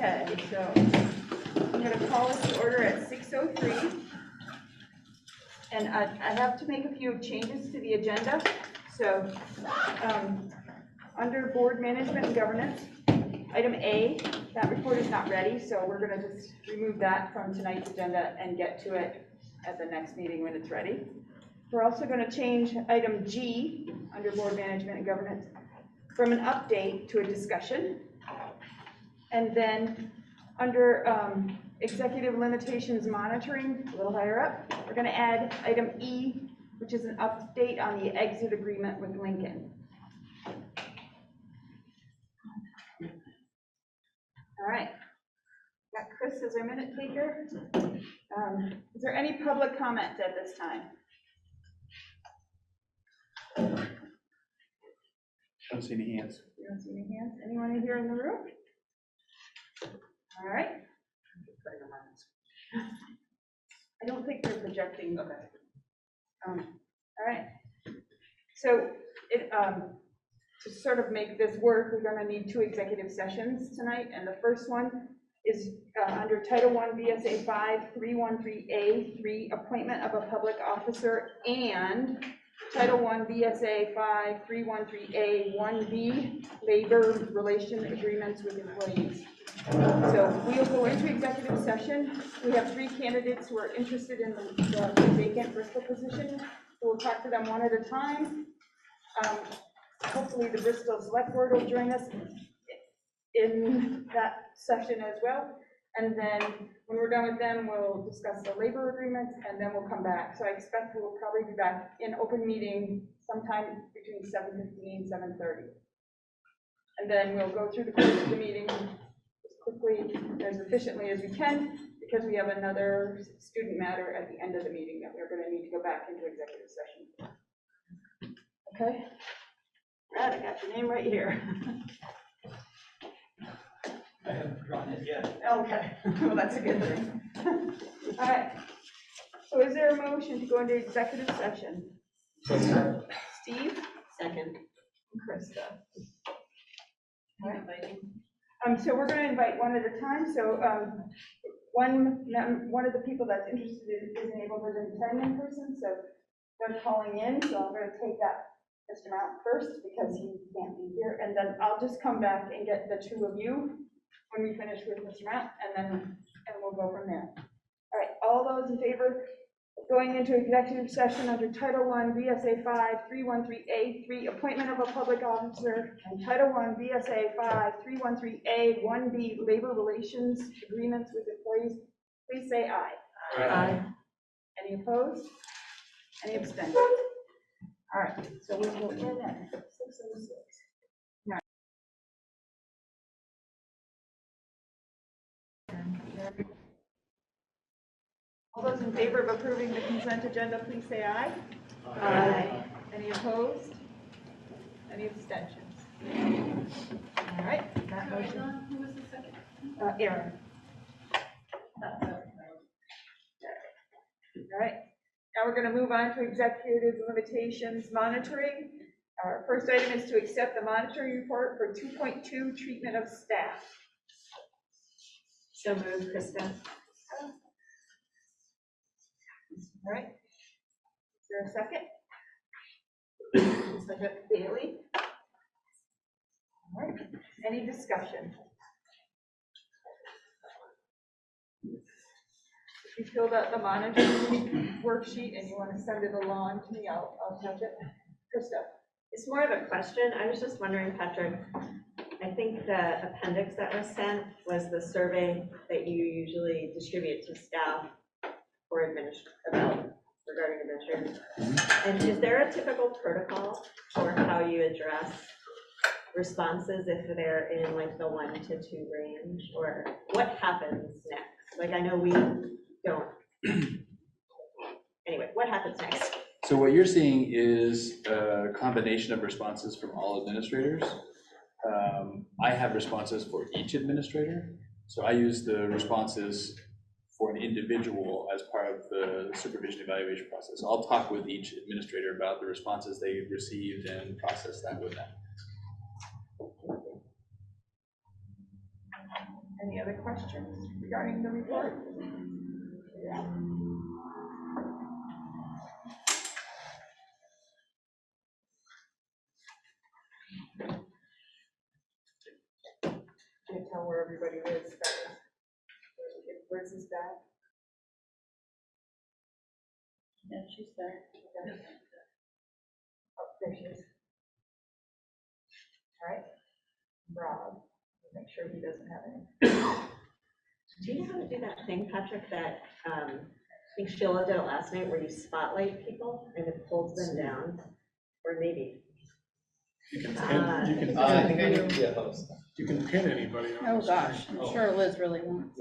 Okay, so I'm going to call this to order at 6:03. And I have to make a few changes to the agenda. So under board management and governance, item A, that report is not ready, so we're going to just remove that from tonight's agenda and get to it at the next meeting when it's ready. We're also going to change item G under board management and governance from an update to a discussion. And then under executive limitations monitoring, a little higher up, we're going to add item E, which is an update on the exit agreement with Lincoln. All right, got Chris as our minute taker. Is there any public comment at this time? Don't see any hands. You don't see any hands? Anyone in here in the room? All right. I don't think they're projecting. Okay. All right. So to sort of make this work, we're going to need 2 executive sessions tonight, and the first one is under Title I BSA 5313A3, appointment of a public officer, and Title I BSA 5313A1B, labor relation agreements with employees. So we'll go into executive session. We have 3 candidates who are interested in the vacant Bristol position. So we'll talk to them one at a time. Hopefully the Bristol Select Board will join us in that session as well. And then when we're done with them, we'll discuss the labor agreements, and then we'll come back. So I expect we'll probably be back in open meeting sometime between 7:15 and 7:30. And then we'll go through the course of the meeting as quickly, as efficiently as we can, because we have another student matter at the end of the meeting that we're going to need to go back into executive session. Okay? Brad, I got your name right here. I haven't drawn it yet. Okay, well, that's a good thing. All right. So is there a motion to go into executive session? Steve? Second. And Krista. All right. So we're going to invite one at a time. So one of the people that's interested isn't able to attend in person, so they're calling in. So I'm going to take that Mr. Mount first because he can't be here, and then I'll just come back and get the 2 of you when we finish with Mr. Mount, and we'll go from there. All right, all those in favor of going into executive session under Title I BSA 5313A3, appointment of a public officer, and Title I BSA 5313A1B, labor relations agreements with employees, please say aye. Aye. Any opposed? Any abstentions? All right, so we will end at 6:06. All those in favor of approving the consent agenda, please say aye. Aye. Any opposed? Any abstentions? All right, that motion. Who was the second? Aaron. All right, now we're going to move on to executive limitations monitoring. Our first item is to accept the monitoring report for 2.2 treatment of staff. So moved, Krista. All right. Is there a second? Second, Bailey. All right. Any discussion? If you filled out the monitoring worksheet and you want to send it along to me, I'll touch it. Krista. It's more of a question. I was just wondering, Patrick, I think the appendix that was sent was the survey that you usually distribute to staff for regarding administrators. And is there a typical protocol for how you address responses if they're in like the 1 to 2 range, or what happens next? Like, I know we don't. Anyway, what happens next? So what you're seeing is a combination of responses from all administrators. I have responses for each administrator. So I use the responses for an individual as part of the supervision evaluation process. I'll talk with each administrator about the responses they received and process that with them. Any other questions regarding the report? Can't tell where everybody is. Where's this back? Yeah, she's there. Oh, there she is. All right. Rob, make sure he doesn't have any. Do you know how to do that thing, Patrick, that, I think Sheila did it last night, where you spotlight people and it pulls them down? Or maybe. You can Ah. pin, you can, I think I need to be a host. you can pin anybody on Oh, the gosh, screen. I'm sure Liz really wants.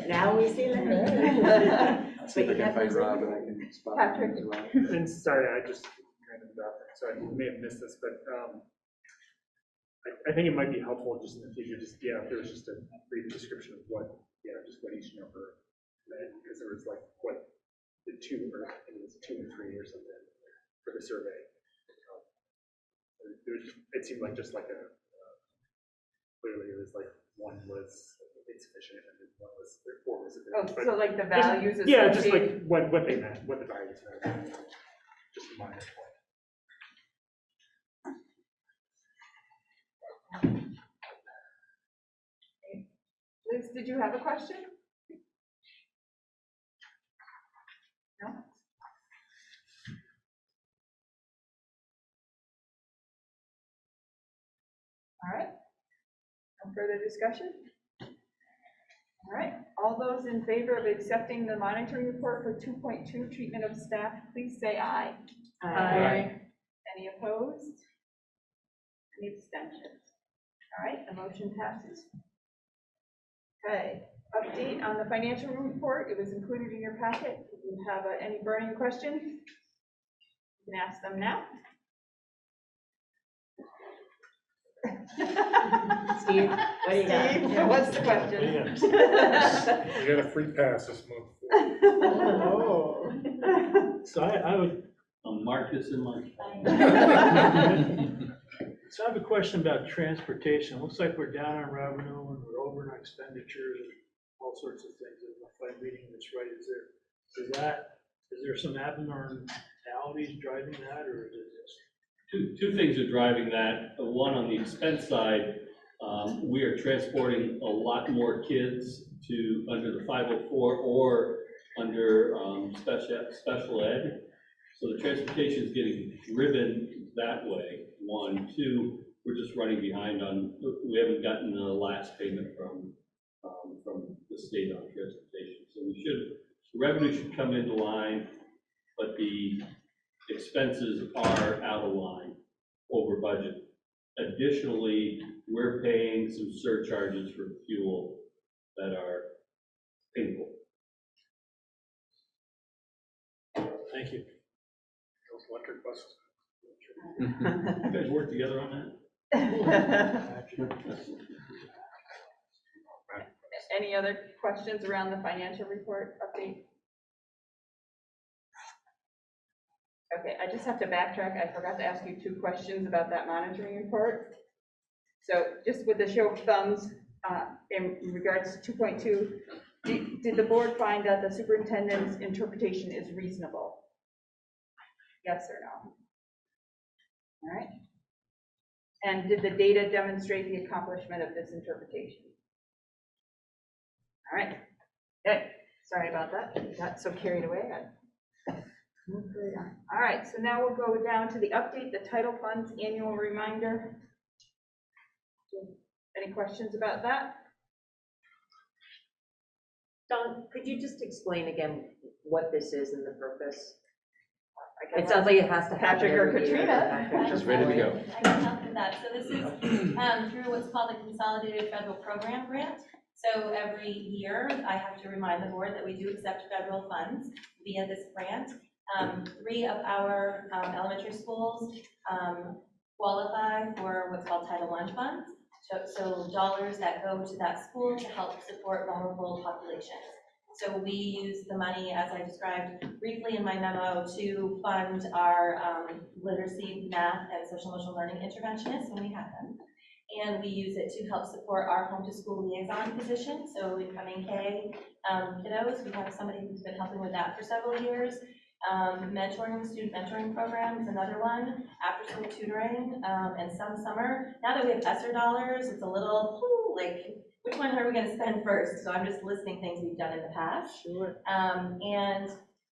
Now we see that. I'll see if I can find Rob and I can spot him Patrick. as well. And sorry, I just ran in the bathroom, so I may have missed this, but I think it might be helpful just in the future, just, yeah, if there was just a brief description of what, just what each number meant, because there was like, what, the 2, or I think it was 2 and 3 or something for the survey. It seemed like just like a, clearly it was like 1 was insufficient and then 1 was, 4 was a bit. Oh, but so like the values associated? yeah, just like what they meant, what the values meant, just a minor point. Liz, did you have a question? No? All right. No further discussion? All right. All those in favor of accepting the monitoring report for 2.2 treatment of staff, please say aye. Aye. Any opposed? Any abstentions? All right, the motion passes. Okay, update on the financial report. It was included in your packet. If you have any burning questions, you can ask them now. Steve, what do you got? Steve, what's the question? You got a free pass this month. Oh. So I would, I'll mark this in my. So I have a question about transportation. Looks like we're down on revenue and we're over on expenditures and all sorts of things. If I'm reading this right, is there some abnormalities driving that, or is it just? Two things are driving that. One, on the expense side, we are transporting a lot more kids to under the 504 or under special ed. So the transportation is getting driven that way. 1, 2, we're just running behind on, we haven't gotten the last payment from the state on transportation. So the revenue should come into line, but the expenses are out of line, over budget. Additionally, we're paying some surcharges for fuel that are painful. Thank you. Those electric buses. You guys work together on that? Any other questions around the financial report update? Okay, I just have to backtrack. I forgot to ask you 2 questions about that monitoring report. So just with the show of thumbs, in regards to 2.2, did the board find that the superintendent's interpretation is reasonable? Yes or no? All right. And did the data demonstrate the accomplishment of this interpretation? All right. Okay. Sorry about that. Got so carried away. All right. So now we'll go down to the update, the title funds annual reminder. Any questions about that? Dawn, could you just explain again what this is and the purpose? I It guess sounds like it has to happen Patrick or every year. Katrina. She's ready to go. I can help with that. So this is through what's called the Consolidated Federal Program Grant. So every year, I have to remind the board that we do accept federal funds via this grant. 3 of our elementary schools qualify for what's called Title I funds. So dollars that go to that school to help support vulnerable populations. So we use the money, as I described briefly in my memo, to fund our literacy, math, and social emotional learning interventionists when we have them. and we use it to help support our home to school liaison position. So incoming K kiddos, we have somebody who's been helping with that for several years. Mentoring, student mentoring program is another one, after school tutoring, and some summer. Now that we have ESSER dollars, it's a little, like, which one are we gonna spend first? So I'm just listing things we've done in the past. Sure. And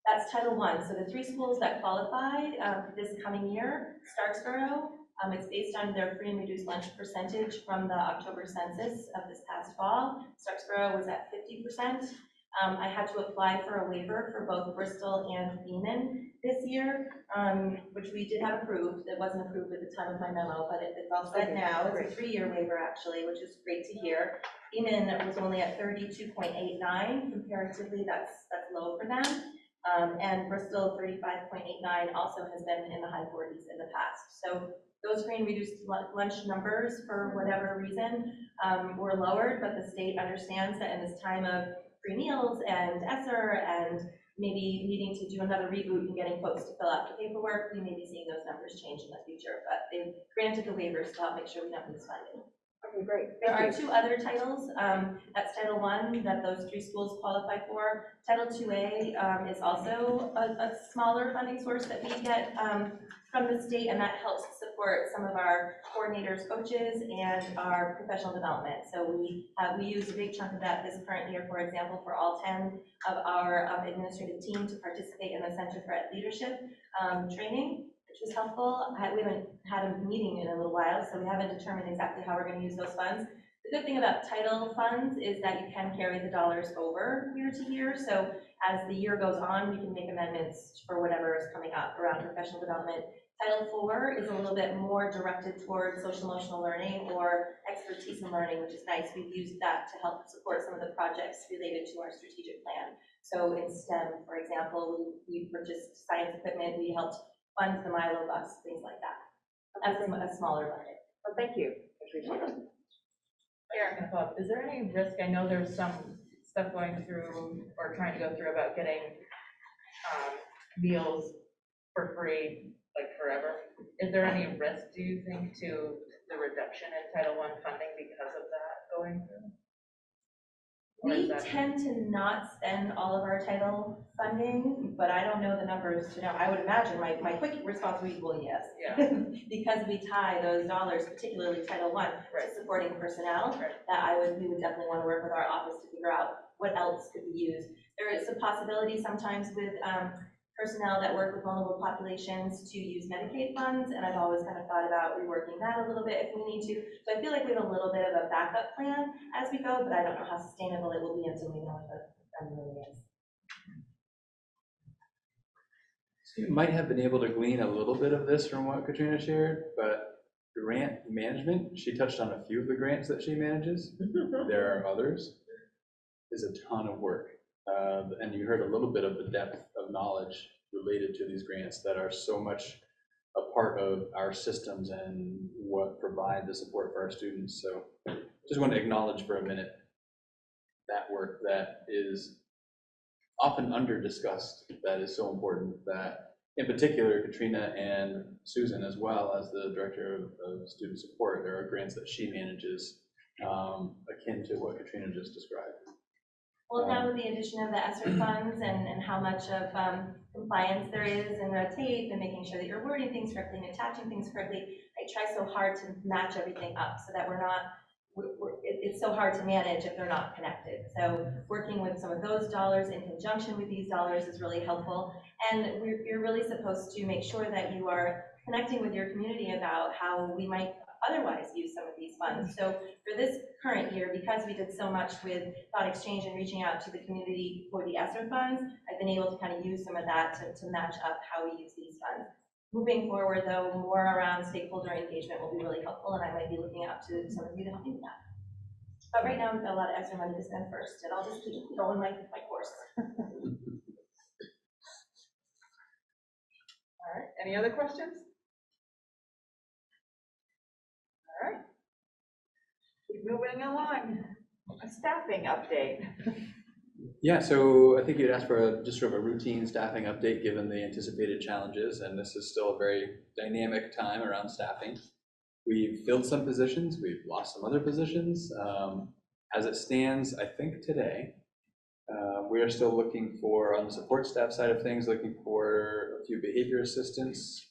that's Title I. So the 3 schools that qualified this coming year, Starksboro, it's based on their free and reduced lunch percentage from the October census of this past fall. Starksboro was at 50%. I had to apply for a waiver for both Bristol and Beaman this year, which we did have approved. It wasn't approved at the time of my memo, but it's all set now. It's a 3-year waiver actually, which is great to hear. Beaman was only at 32.89. Comparatively, that's low for them. And Bristol 35.89 also has been in the high 40s in the past. So those free and reduced lunch numbers, for whatever reason, were lowered, but the state understands that in this time of free meals and ESSER and maybe needing to do another reboot and getting folks to fill out the paperwork, we may be seeing those numbers change in the future, but they've granted the waivers to help make sure we don't lose funding. Okay, great. There are 2 other titles. That's Title I that those 3 schools qualify for. Title IIA is also a smaller funding source that we get from the state, and that helps support some of our coordinators, coaches, and our professional development. So we use a big chunk of that this current year, for example, for all 10 of our administrative team to participate in the Center for Ed Leadership training, which was helpful. We haven't had a meeting in a little while, so we haven't determined exactly how we're going to use those funds. The good thing about title funds is that you can carry the dollars over year to year. So as the year goes on, we can make amendments for whatever is coming up around professional development. Title IV is a little bit more directed towards social emotional learning or expertise in learning, which is nice. We've used that to help support some of the projects related to our strategic plan. So in STEM, for example, we purchased science equipment, we helped fund the Milo bus, things like that. As a smaller budget. Well, thank you. Appreciate it. Eric, Bob, is there any risk? I know there's some stuff going through or trying to go through about getting meals for free, like forever. Is there any risk, do you think, to the reduction in Title I funding because of that going through? We tend to not spend all of our title funding, but I don't know the numbers to know. I would imagine my quick response would be, well, yes. Yeah. Because we tie those dollars, particularly Title I, to supporting personnel, that we would definitely want to work with our office to figure out what else could be used. There is a possibility sometimes with personnel that work with vulnerable populations to use Medicaid funds, and I've always kind of thought about reworking that a little bit if we need to. So I feel like we have a little bit of a backup plan as we go, but I don't know how sustainable it will be until we know what the fund really is. So you might have been able to glean a little bit of this from what Katrina shared, but grant management, she touched on a few of the grants that she manages. There are others. Is a ton of work. And you heard a little bit of the depth of knowledge related to these grants that are so much a part of our systems and what provide the support for our students. So just want to acknowledge for a minute that work that is often under-discussed, that is so important, that in particular, Katrina and Susan, as well as the Director of Student Support, there are grants that she manages akin to what Katrina just described. Well, now with the addition of the ESSER funds and how much of compliance there is in red tape and making sure that you're wording things correctly and attaching things correctly, I try so hard to match everything up so that it's so hard to manage if they're not connected. So working with some of those dollars in conjunction with these dollars is really helpful. And you're really supposed to make sure that you are connecting with your community about how we might otherwise use some of these funds. So for this current year, because we did so much with thought exchange and reaching out to the community for the ESSER funds, I've been able to kind of use some of that to match up how we use these funds. Moving forward, though, more around stakeholder engagement will be really helpful, and I might be looking out to some of you to help me with that. But right now, we've got a lot of ESSER money to spend first, and I'll just keep going my course. All right, any other questions? All right. Keep moving along. A staffing update. Yeah, so I think you'd asked for just sort of a routine staffing update given the anticipated challenges, and this is still a very dynamic time around staffing. We've filled some positions, we've lost some other positions. As it stands, I think today, we are still looking for, on the support staff side of things, looking for a few behavior assistants,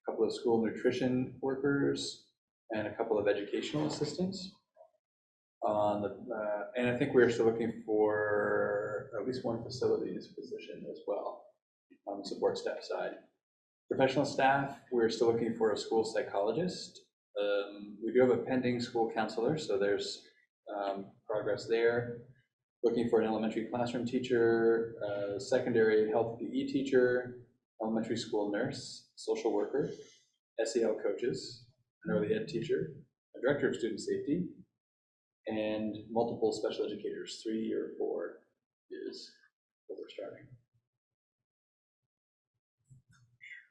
a couple of school nutrition workers, and a couple of educational assistants. And I think we're still looking for at least one facilities position as well on the support staff side. Professional staff, we're still looking for a school psychologist. We do have a pending school counselor, so there's progress there. Looking for an elementary classroom teacher, secondary health PE teacher, elementary school nurse, social worker, SEL coaches, an early ed teacher, a director of student safety, and multiple special educators. 3 or 4 is what we're starting.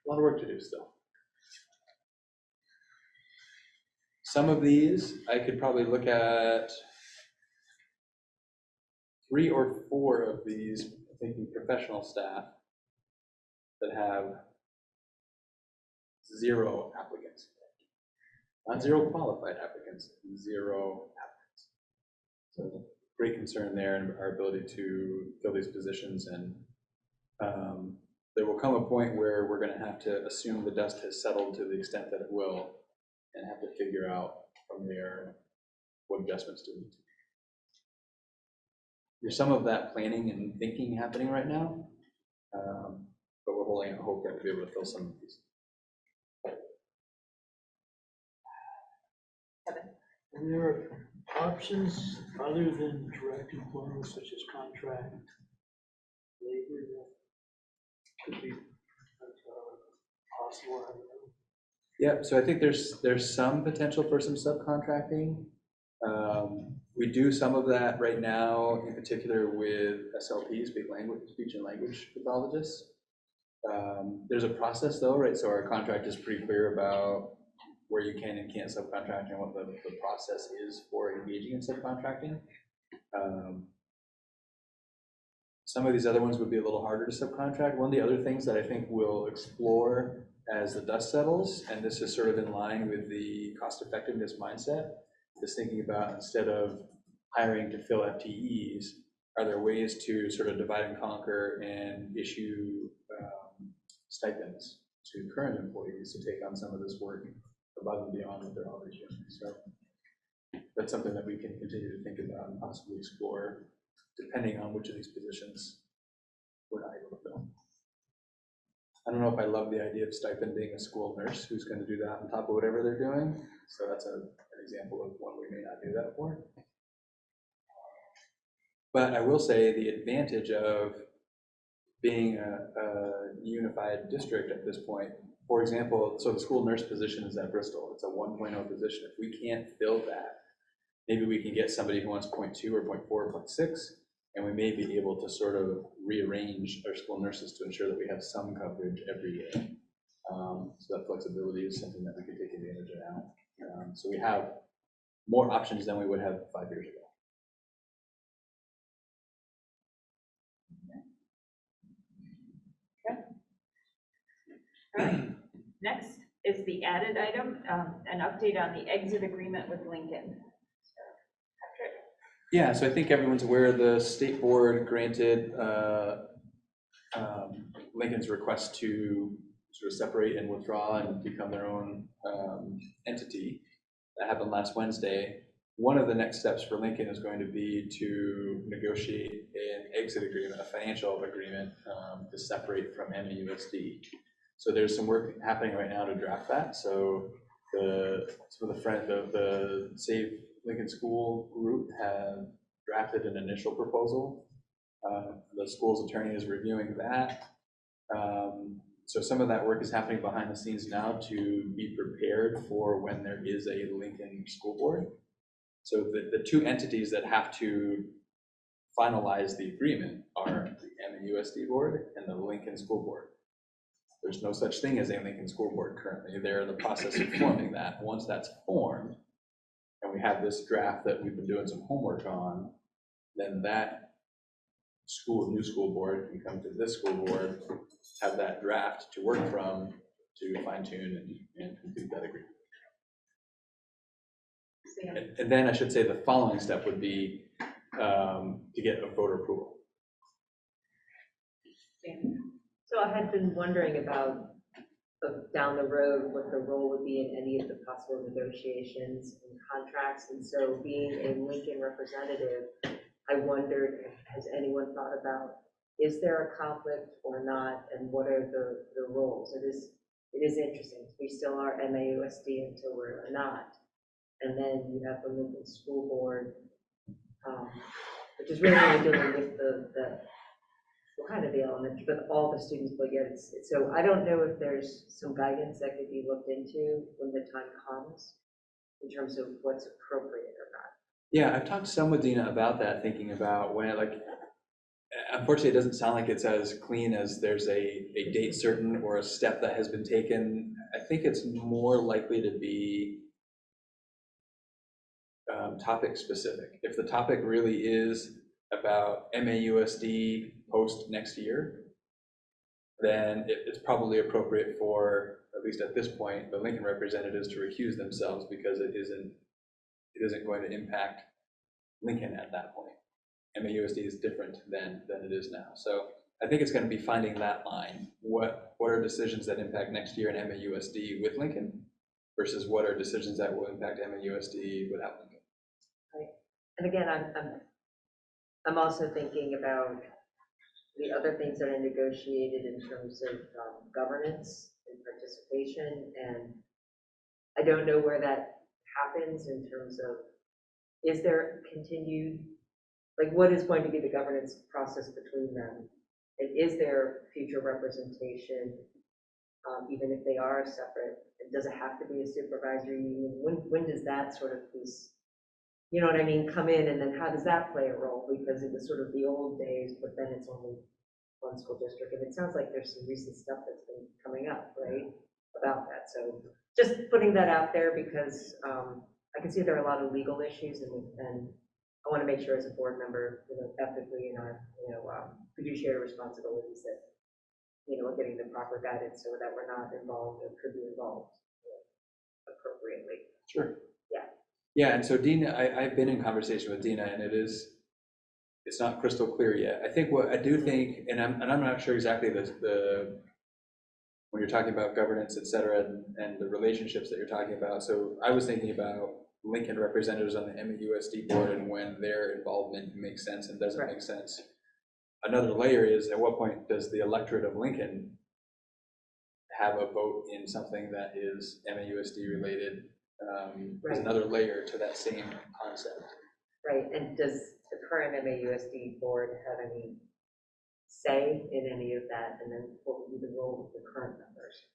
A lot of work to do still. Some of these, I could probably look at 3 or 4 of these, thinking professional staff that have 0 applicants. Not 0 qualified applicants, 0 applicants. So great concern there in our ability to fill these positions, and there will come a point where we're going to have to assume the dust has settled to the extent that it will, and have to figure out from there what adjustments do we need to make. There's some of that planning and thinking happening right now, but we're holding out hope that we'll be able to fill some of these. And there are options other than direct employment, such as contract labor, that could be possible, I don't know. Yeah, so I think there's some potential for some subcontracting. We do some of that right now, in particular with SLPs, speech and language pathologists. There's a process though, right? So our contract is pretty clear about where you can and can't subcontract and what the process is for engaging in subcontracting. Some of these other ones would be a little harder to subcontract. One of the other things that I think we'll explore as the dust settles, and this is sort of in line with the cost effectiveness mindset, is thinking about, instead of hiring to fill FTEs, are there ways to sort of divide and conquer and issue stipends to current employees to take on some of this work above and beyond what they're already doing. So that's something that we can continue to think about and possibly explore, depending on which of these positions we're not able to fill. I don't know if I love the idea of stipending a school nurse who's going to do that on top of whatever they're doing. So that's an example of one we may not do that for. But I will say the advantage of being a unified district at this point, for example, so the school nurse position is at Bristol. It's a 1.0 position. If we can't fill that, maybe we can get somebody who wants 0.2 or 0.4 or 0.6, and we may be able to sort of rearrange our school nurses to ensure that we have some coverage every day. So that flexibility is something that we can take advantage of now. So we have more options than we would have 5 years ago. All right. Next is the added item, an update on the exit agreement with Lincoln. Patrick? Yeah, so I think everyone's aware the state board granted Lincoln's request to sort of separate and withdraw and become their own entity. That happened last Wednesday. One of the next steps for Lincoln is going to be to negotiate an exit agreement, a financial agreement to separate from MAUSD. So there's some work happening right now to draft that. So some of the Save Lincoln School group have drafted an initial proposal. The school's attorney is reviewing that. So some of that work is happening behind the scenes now to be prepared for when there is a Lincoln School Board. So the 2 entities that have to finalize the agreement are the MAUSD Board and the Lincoln School Board. There's no such thing as a Lincoln School Board currently. They're in the process of forming that. Once that's formed, and we have this draft that we've been doing some homework on, then that new school board can come to this school board, have that draft to work from to fine tune and complete that agreement. And then I should say the following step would be to get a voter approval. So I had been wondering about down the road, what the role would be in any of the possible negotiations and contracts. And so being a Lincoln representative, I wondered, has anyone thought about, is there a conflict or not, and what are the roles? It is interesting. We still are MAUSD until we're not. And then you have the Lincoln School Board, which is really dealing with the kind of the elements, but all the students, but yet it's, so I don't know if there's some guidance that could be looked into when the time comes in terms of what's appropriate or not. Yeah, I've talked some with Dina about that, thinking about when, like, unfortunately, it doesn't sound like it's as clean as there's a date certain or a step that has been taken. I think it's more likely to be topic specific. If the topic really is about MAUSD post next year, then it's probably appropriate for, at least at this point, the Lincoln representatives to recuse themselves, because it isn't going to impact Lincoln at that point. MAUSD is different than it is now. So I think it's going to be finding that line. What are decisions that impact next year in MAUSD with Lincoln versus what are decisions that will impact MAUSD without Lincoln? Right. And again, I'm also thinking about the other things that are negotiated in terms of governance and participation, and I don't know where that happens in terms of, is there continued, like, what is going to be the governance process between them? And is there future representation, even if they are separate? And does it have to be a supervisory union? When does that sort of piece, you know what I mean, come in, and then how does that play a role? Because it was sort of the old days, but then it's only one school district, and it sounds like there's some recent stuff that's been coming up, right, about that. So just putting that out there, because I can see there are a lot of legal issues, and I want to make sure as a board member, you know, ethically in our, you know, fiduciary responsibilities that, you know, we're getting the proper guidance so that we're not involved or could be involved, you know, appropriately. Sure. Yeah. Yeah, and so Dina, I've been in conversation with Dina, and it's not crystal clear yet. I think what I do think, and I'm not sure exactly when you're talking about governance, et cetera, and the relationships that you're talking about. So I was thinking about Lincoln representatives on the MAUSD board and when their involvement makes sense and doesn't make sense. Another layer is, at what point does the electorate of Lincoln have a vote in something that is MAUSD related? There's another layer to that same concept. Right, and does the current MAUSD board have any say in any of that? And then what would be the role of the current members?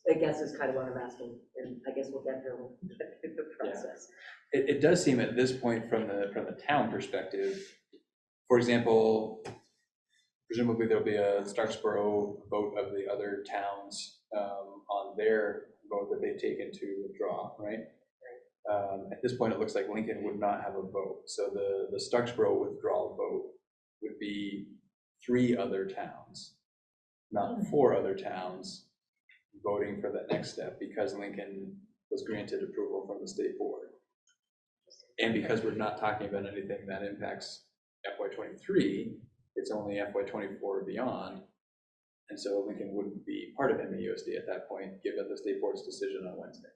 I guess is kind of what I'm asking, and I guess we'll get there when we get through the process. Yeah. It does seem at this point from the town perspective, for example, presumably there'll be a Starksboro vote of the other towns on their vote that they've taken to withdraw, right? At this point, it looks like Lincoln would not have a vote. So the Starksboro withdrawal vote would be 3 other towns, not 4 other towns voting for that next step, because Lincoln was granted approval from the state board. And because we're not talking about anything that impacts FY23, it's only FY24 or beyond. And so Lincoln wouldn't be part of MAUSD at that point, given the state board's decision on Wednesday.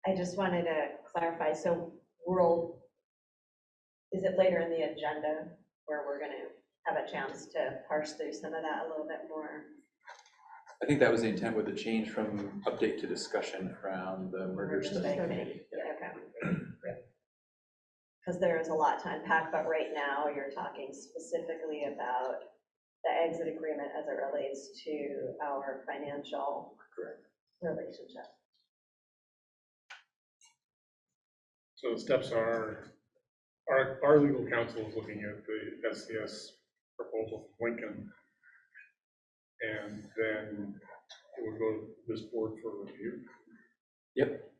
I just wanted to clarify, so is it later in the agenda where we're going to have a chance to parse through some of that a little bit more? I think that was the intent with the change from update to discussion around the merger study committee. Yeah, okay. Because there is a lot to unpack, but right now you're talking specifically about the exit agreement as it relates to our financial relationship. So the steps are, our legal counsel is looking at the SCS proposal from Lincoln, and then it would go to this board for review. Yep.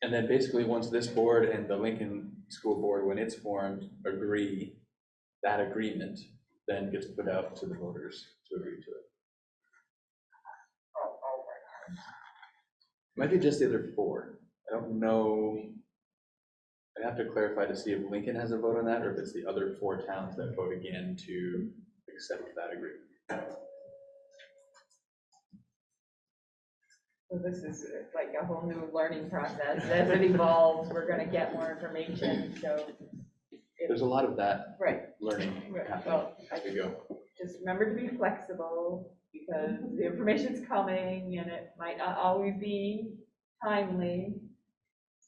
And then basically once this board and the Lincoln School Board, when it's formed, agree, that agreement then gets put out to the voters to agree to it. Might be just the other 4. I don't know. I'd have to clarify to see if Lincoln has a vote on that, or if it's the other 4 towns that vote again to accept that agreement. So this is like a whole new learning process. As it evolves, we're gonna get more information, so. There's a lot of that Right, learning right. happening Well, as we go. just remember to be flexible, because the information's coming and it might not always be timely.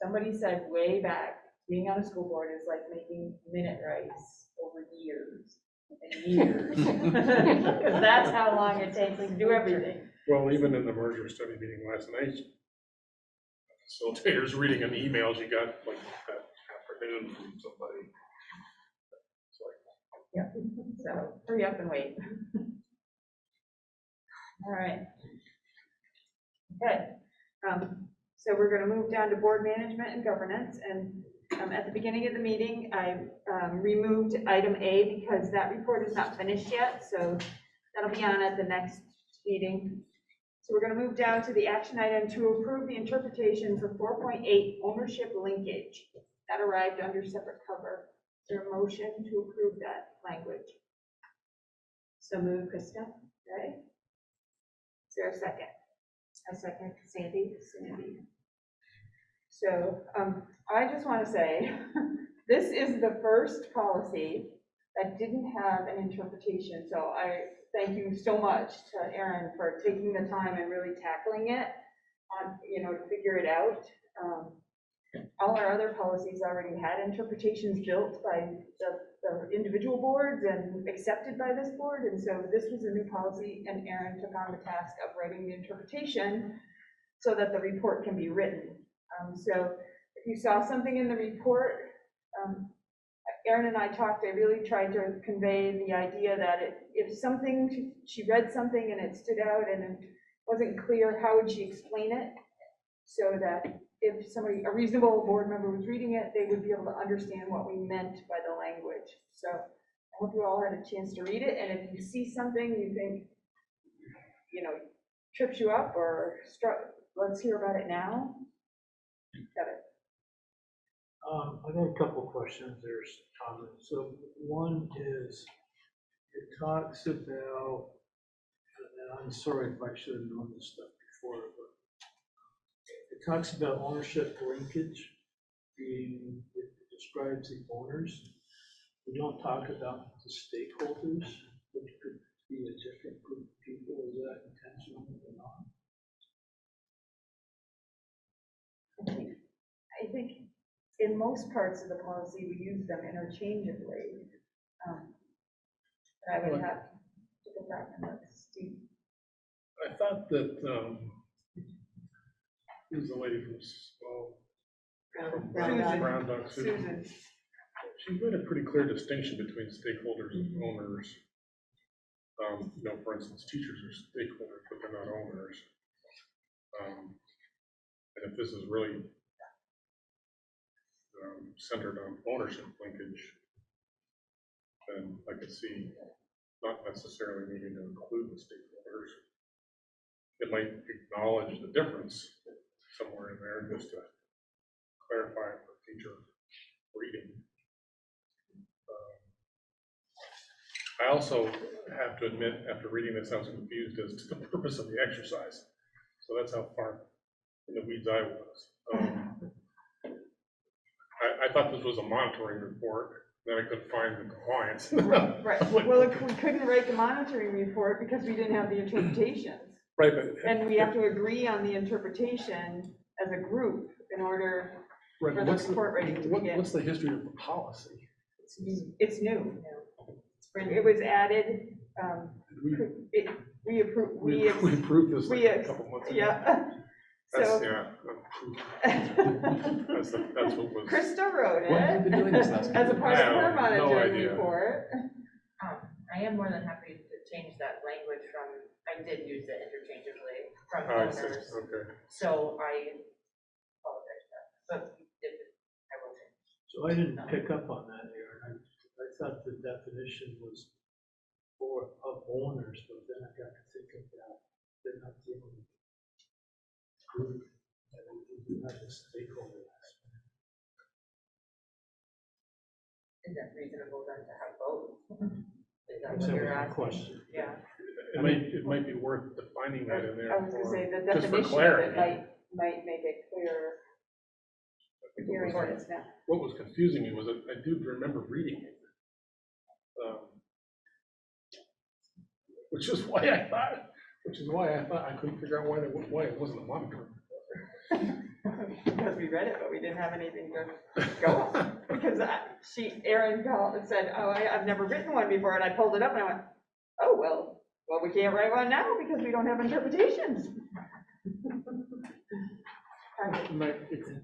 Somebody said way back, being on a school board is like making minute rice over years and years. Because that's how long it takes to do everything. Well, even in the merger study meeting last night, facilitators reading an email she got like that afternoon from somebody. It's like, Yeah, so hurry up and wait. All right. Okay, so we're gonna move down to board management and governance, and at the beginning of the meeting, I removed item A because that report is not finished yet, so that'll be on at the next meeting. So we're gonna move down to the action item to approve the interpretation for 4.8 ownership linkage. That arrived under separate cover. Is there a motion to approve that language? So move, Krista. Okay. Is there a second? A second, Sandy. Sandy. So I just want to say, this is the first policy that didn't have an interpretation. So I thank you so much to Erin for taking the time and really tackling it, to figure it out. All our other policies already had interpretations built by the individual boards and accepted by this board. And so this was a new policy, and Erin took on the task of writing the interpretation so that the report can be written. So if you saw something in the report, Erin and I talked, I really tried to convey the idea that if something, she read something and it stood out and it wasn't clear, how would she explain it? So that if somebody, a reasonable board member was reading it, they would be able to understand what we meant by the language. So I hope you all had a chance to read it, and if you see something you think, trips you up or let's hear about it now. Got it. I got a couple of questions. There's comments. So one is, it talks about, and I'm sorry if I should have known this stuff before, but it talks about ownership linkage being, it describes the owners. We don't talk about the stakeholders, which could be a different group of people. Is that intentional or not? I think in most parts of the policy, we use them interchangeably. But I would have to go back and let Steve. I thought that, who's the lady from Brown Duck, Susan. She made a pretty clear distinction between stakeholders and owners. For instance, teachers are stakeholders, but they're not owners. And if this is really centered on ownership linkage, then I could see not necessarily needing to include the stakeholders. It might acknowledge the difference somewhere in there just to clarify it for future reading. I also have to admit, after reading this, I was confused as to the purpose of the exercise. So that's how far in the weeds I was. I thought this was a monitoring report, then I couldn't find the compliance. Right. Well, we couldn't write the monitoring report because we didn't have the interpretations. Right, but and we have to agree on the interpretation as a group in order for the report writing to begin. What's the history of the policy? It's new. It was added. We approved. We approved this like a couple months ago. Yeah. That's, So yeah. That's what was. Krista wrote What have you it been doing this last as a part of her no monitoring idea. report. I am more than happy to change that language from, I did use it interchangeably, from I see, owners. okay. So I apologize for that, but I will change. So I didn't pick up on that, Aaron. I thought the definition was of owners, but then I got to think of that. They're not dealing with group, and we do have the stakeholders. Is that reasonable then to have both? Is that That what was you're my asking? question. Yeah. It might be worth defining that in there. I was gonna say, the just for definition of clarity. it might make it clearer here in ordinance now. What was confusing me was that I do remember reading it. Which is why I thought I couldn't figure out why it wasn't a monitor. Because we read it, but we didn't have anything to go on. Because Erin called and said, oh, I've never written one before, and I pulled it up and I went, oh, well, we can't write one now because we don't have interpretations.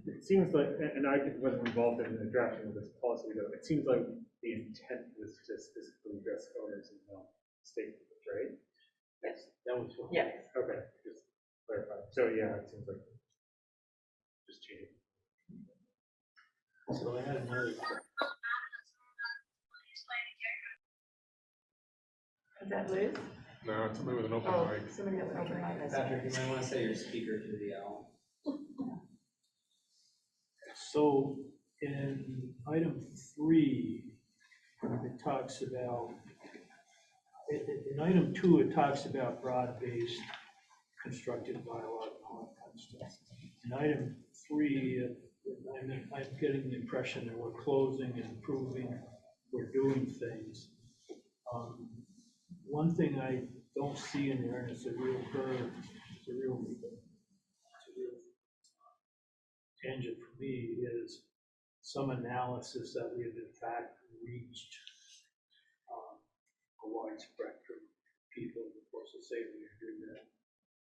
It seems like, and I wasn't involved in the drafting of this policy, though, it seems like the intent was to specifically address owners and not stakeholders, right? Yes. That was what. Yes. Okay, just clarify. So, yeah, it seems like just changing. So I had another. Is that Liz? No, it's somebody with an open Oh, mic. somebody has an open mic. Patrick, you might want to set your speaker to the owl. So in item 3, it talks about, in item 2, it talks about broad-based constructive dialogue and all that kind of stuff. In item 3, I'm getting the impression that we're closing and improving, we're doing things. One thing I don't see in there, and it's a real curve, it's a real tangent for me, is some analysis that we have in fact reached a wide spectrum of people in the course of saving and doing that.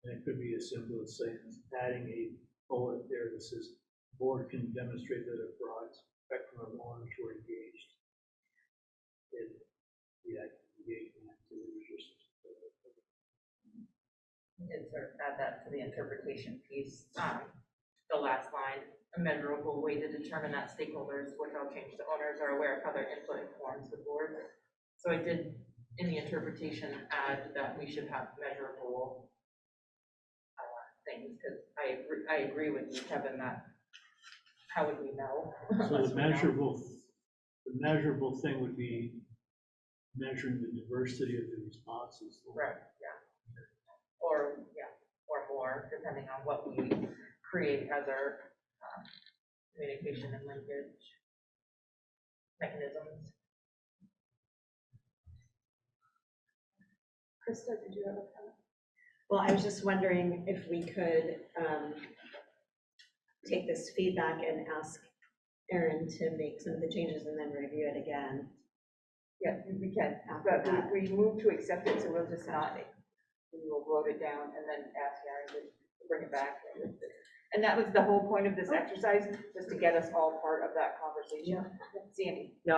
And it could be as simple as saying, adding a bullet there that says, board can demonstrate that a broad spectrum of owners were engaged in the engagement activities or something. We did sort of add that to the interpretation piece. The last line, a measurable way to determine that stakeholders, which I'll change to owners, are aware of how their input informs the board. So I did, in the interpretation, add that we should have measurable things, because I agree with you, Kevin, that how would we know? So the measurable thing would be measuring the diversity of the responses. Right, yeah. Or more, depending on what we create as our communication and language mechanisms. Krista, did you have a comment? Well, I was just wondering if we could take this feedback and ask Erin to make some of the changes and then review it again. Yeah, we can, After but that. we moved to accept it, so we'll just not, we will vote it down and then ask Erin to bring it back. And that was the whole point of this exercise, just to get us all part of that conversation. Sandy? No,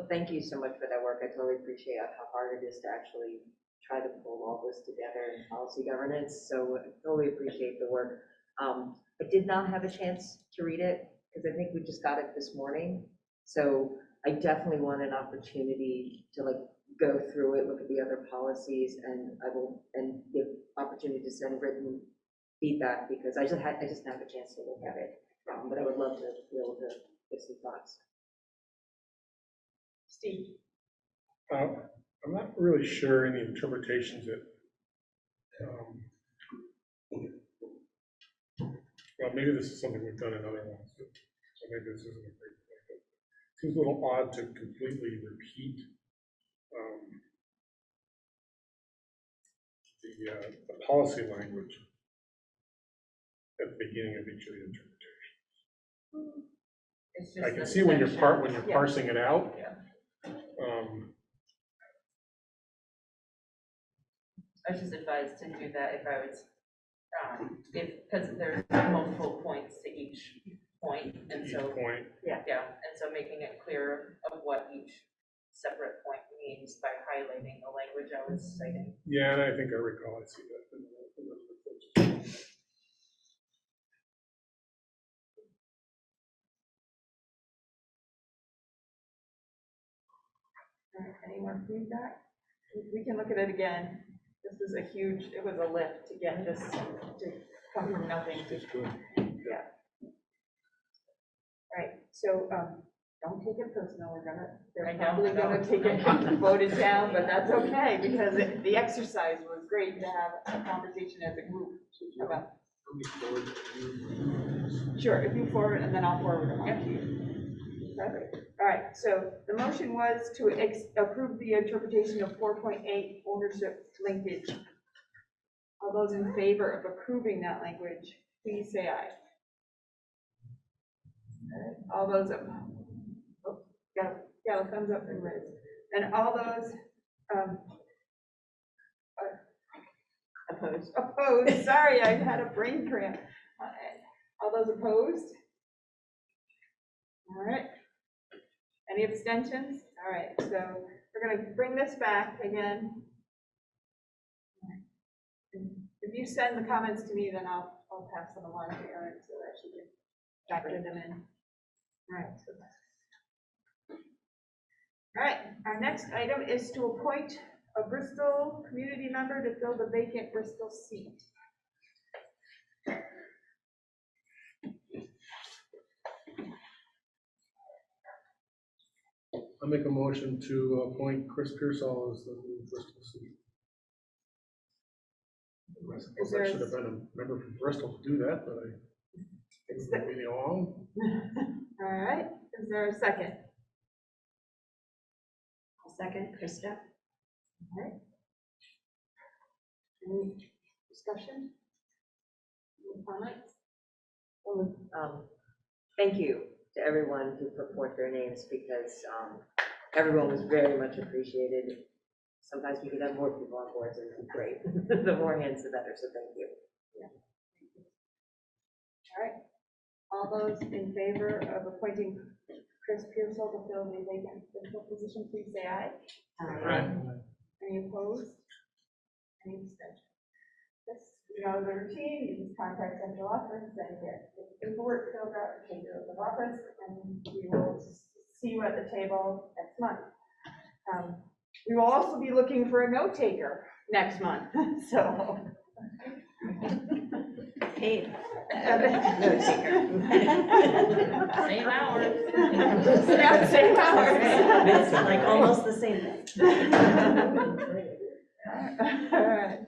thank you so much for that work. I totally appreciate how hard it is to actually try to pull all this together in policy governance. So I totally appreciate the work. I did not have a chance to read it because I think we just got it this morning. So I definitely want an opportunity to go through it, look at the other policies, and give opportunity to send written feedback because I just have a chance to look at it. But I would love to be able to give some thoughts. Steve? I'm not really sure any interpretations that, well, maybe this is something we've done in other ones, so maybe this isn't a great thing, but it seems a little odd to completely repeat the policy language at the beginning of each of the interpretations. It's just I can the see when you're section. parsing it out. Yeah. I was just advised to do that if I was, because there's multiple points to each point, and Each so, point. yeah, and so making it clear of what each separate point means by highlighting the language I was citing. Yeah, and I think I recall I see that. in the- Any more feedback? We can look at it again. This is a huge, it was a lift to get this, to come from nothing to, It's good. yeah. All right, so, don't take it personal, they're probably gonna take it voted down, but that's okay, because the exercise was great to have a conversation as a group about. Sure, if you forward, and then I'll forward them on to you. Perfect. All right, so the motion was to approve the interpretation of 4.8 ownership linkage. All those in favor of approving that language, please say aye. All right, all those, got a thumbs up from Liz. And all those opposed, sorry, I had a brain cramp. All those opposed? All right. Any abstentions? All right, so we're going to bring this back again. If you send the comments to me, then I'll pass them along to Erin so that she can factor them in. All right. So all right, our next item is to appoint a Bristol community member to fill the vacant Bristol seat. I make a motion to appoint Chris Pearsall as the new Bristol seat. I suppose I should have been a member from Bristol to do that, but I didn't leave me along. All right, is there a second? I'll second, Krista. All right. Any discussion? Any comments? Thank you to everyone who put forth their names, because everyone was very much appreciated. Sometimes we could have more people on board, so it's great. The more hands, the better, so thank you. Yeah. All right. All those in favor of appointing Chris Pearsall to fill the vacant Bristol position, please say aye. Aye. Any opposed? Any abstentions? This, you know, the routine, you just contact central office and get the paperwork filled out, take it to the office, and we will see you at the table next month. We will also be looking for a note taker next month, so. Paid. Note taker. Same hours. Yeah, same hours. It's like almost the same thing. All right.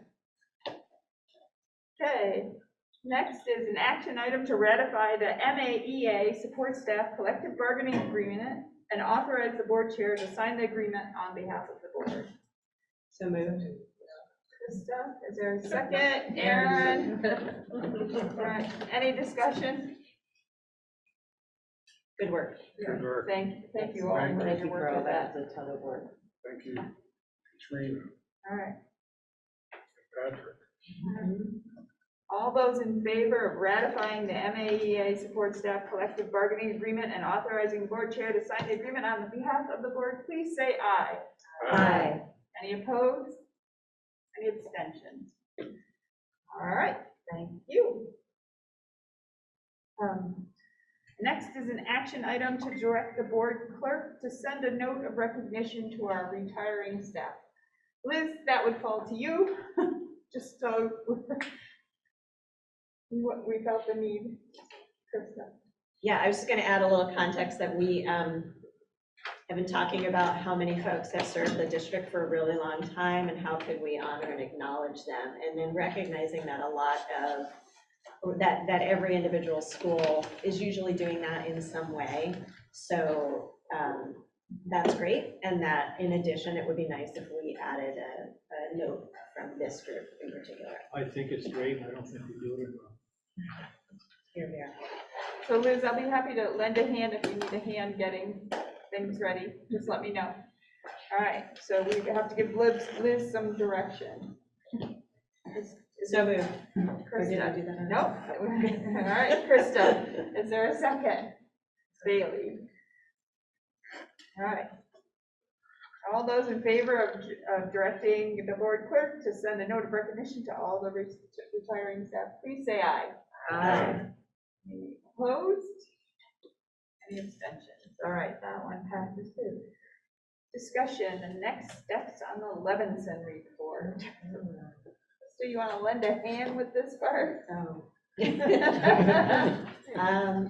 Okay, next is an action item to ratify the MAEA support staff collective bargaining agreement and authorize the board chair to sign the agreement on behalf of the board. So moved. Krista, is there a second? Aaron? All right, any discussion? Good work. Good work. Thank you all for Thank you your for work all with that. that, it's a ton of work. Thank you, Katrina, All right. Patrick. All those in favor of ratifying the MAEA support staff collective bargaining agreement and authorizing the board chair to sign the agreement on behalf of the board, please say aye. Aye. Any opposed? Any abstentions? All right, thank you. Next is an action item to direct the board clerk to send a note of recognition to our retiring staff. Liz, that would fall to you, just so we felt the need. Krista. Yeah, I was just going to add a little context that we have been talking about how many folks have served the district for a really long time and how could we honor and acknowledge them, and then recognizing that a lot of that every individual school is usually doing that in some way. So that's great, and that in addition, it would be nice if we added a note from this group in particular. I think it's great, and I don't think we do it enough. Here we are. So Liz, I'll be happy to lend a hand if you need a hand getting things ready. Just let me know. All right, so we have to give Liz some direction. So moved. Krista. Did I do that? Nope. All right, Krista, is there a second? Bailey. All right. All those in favor of directing the board clerk to send a note of recognition to all the retiring staff, please say aye. Aye. Any opposed? Any abstentions? All right, that one passes too. Discussion and next steps on the Levinson report. So you want to lend a hand with this part? Oh,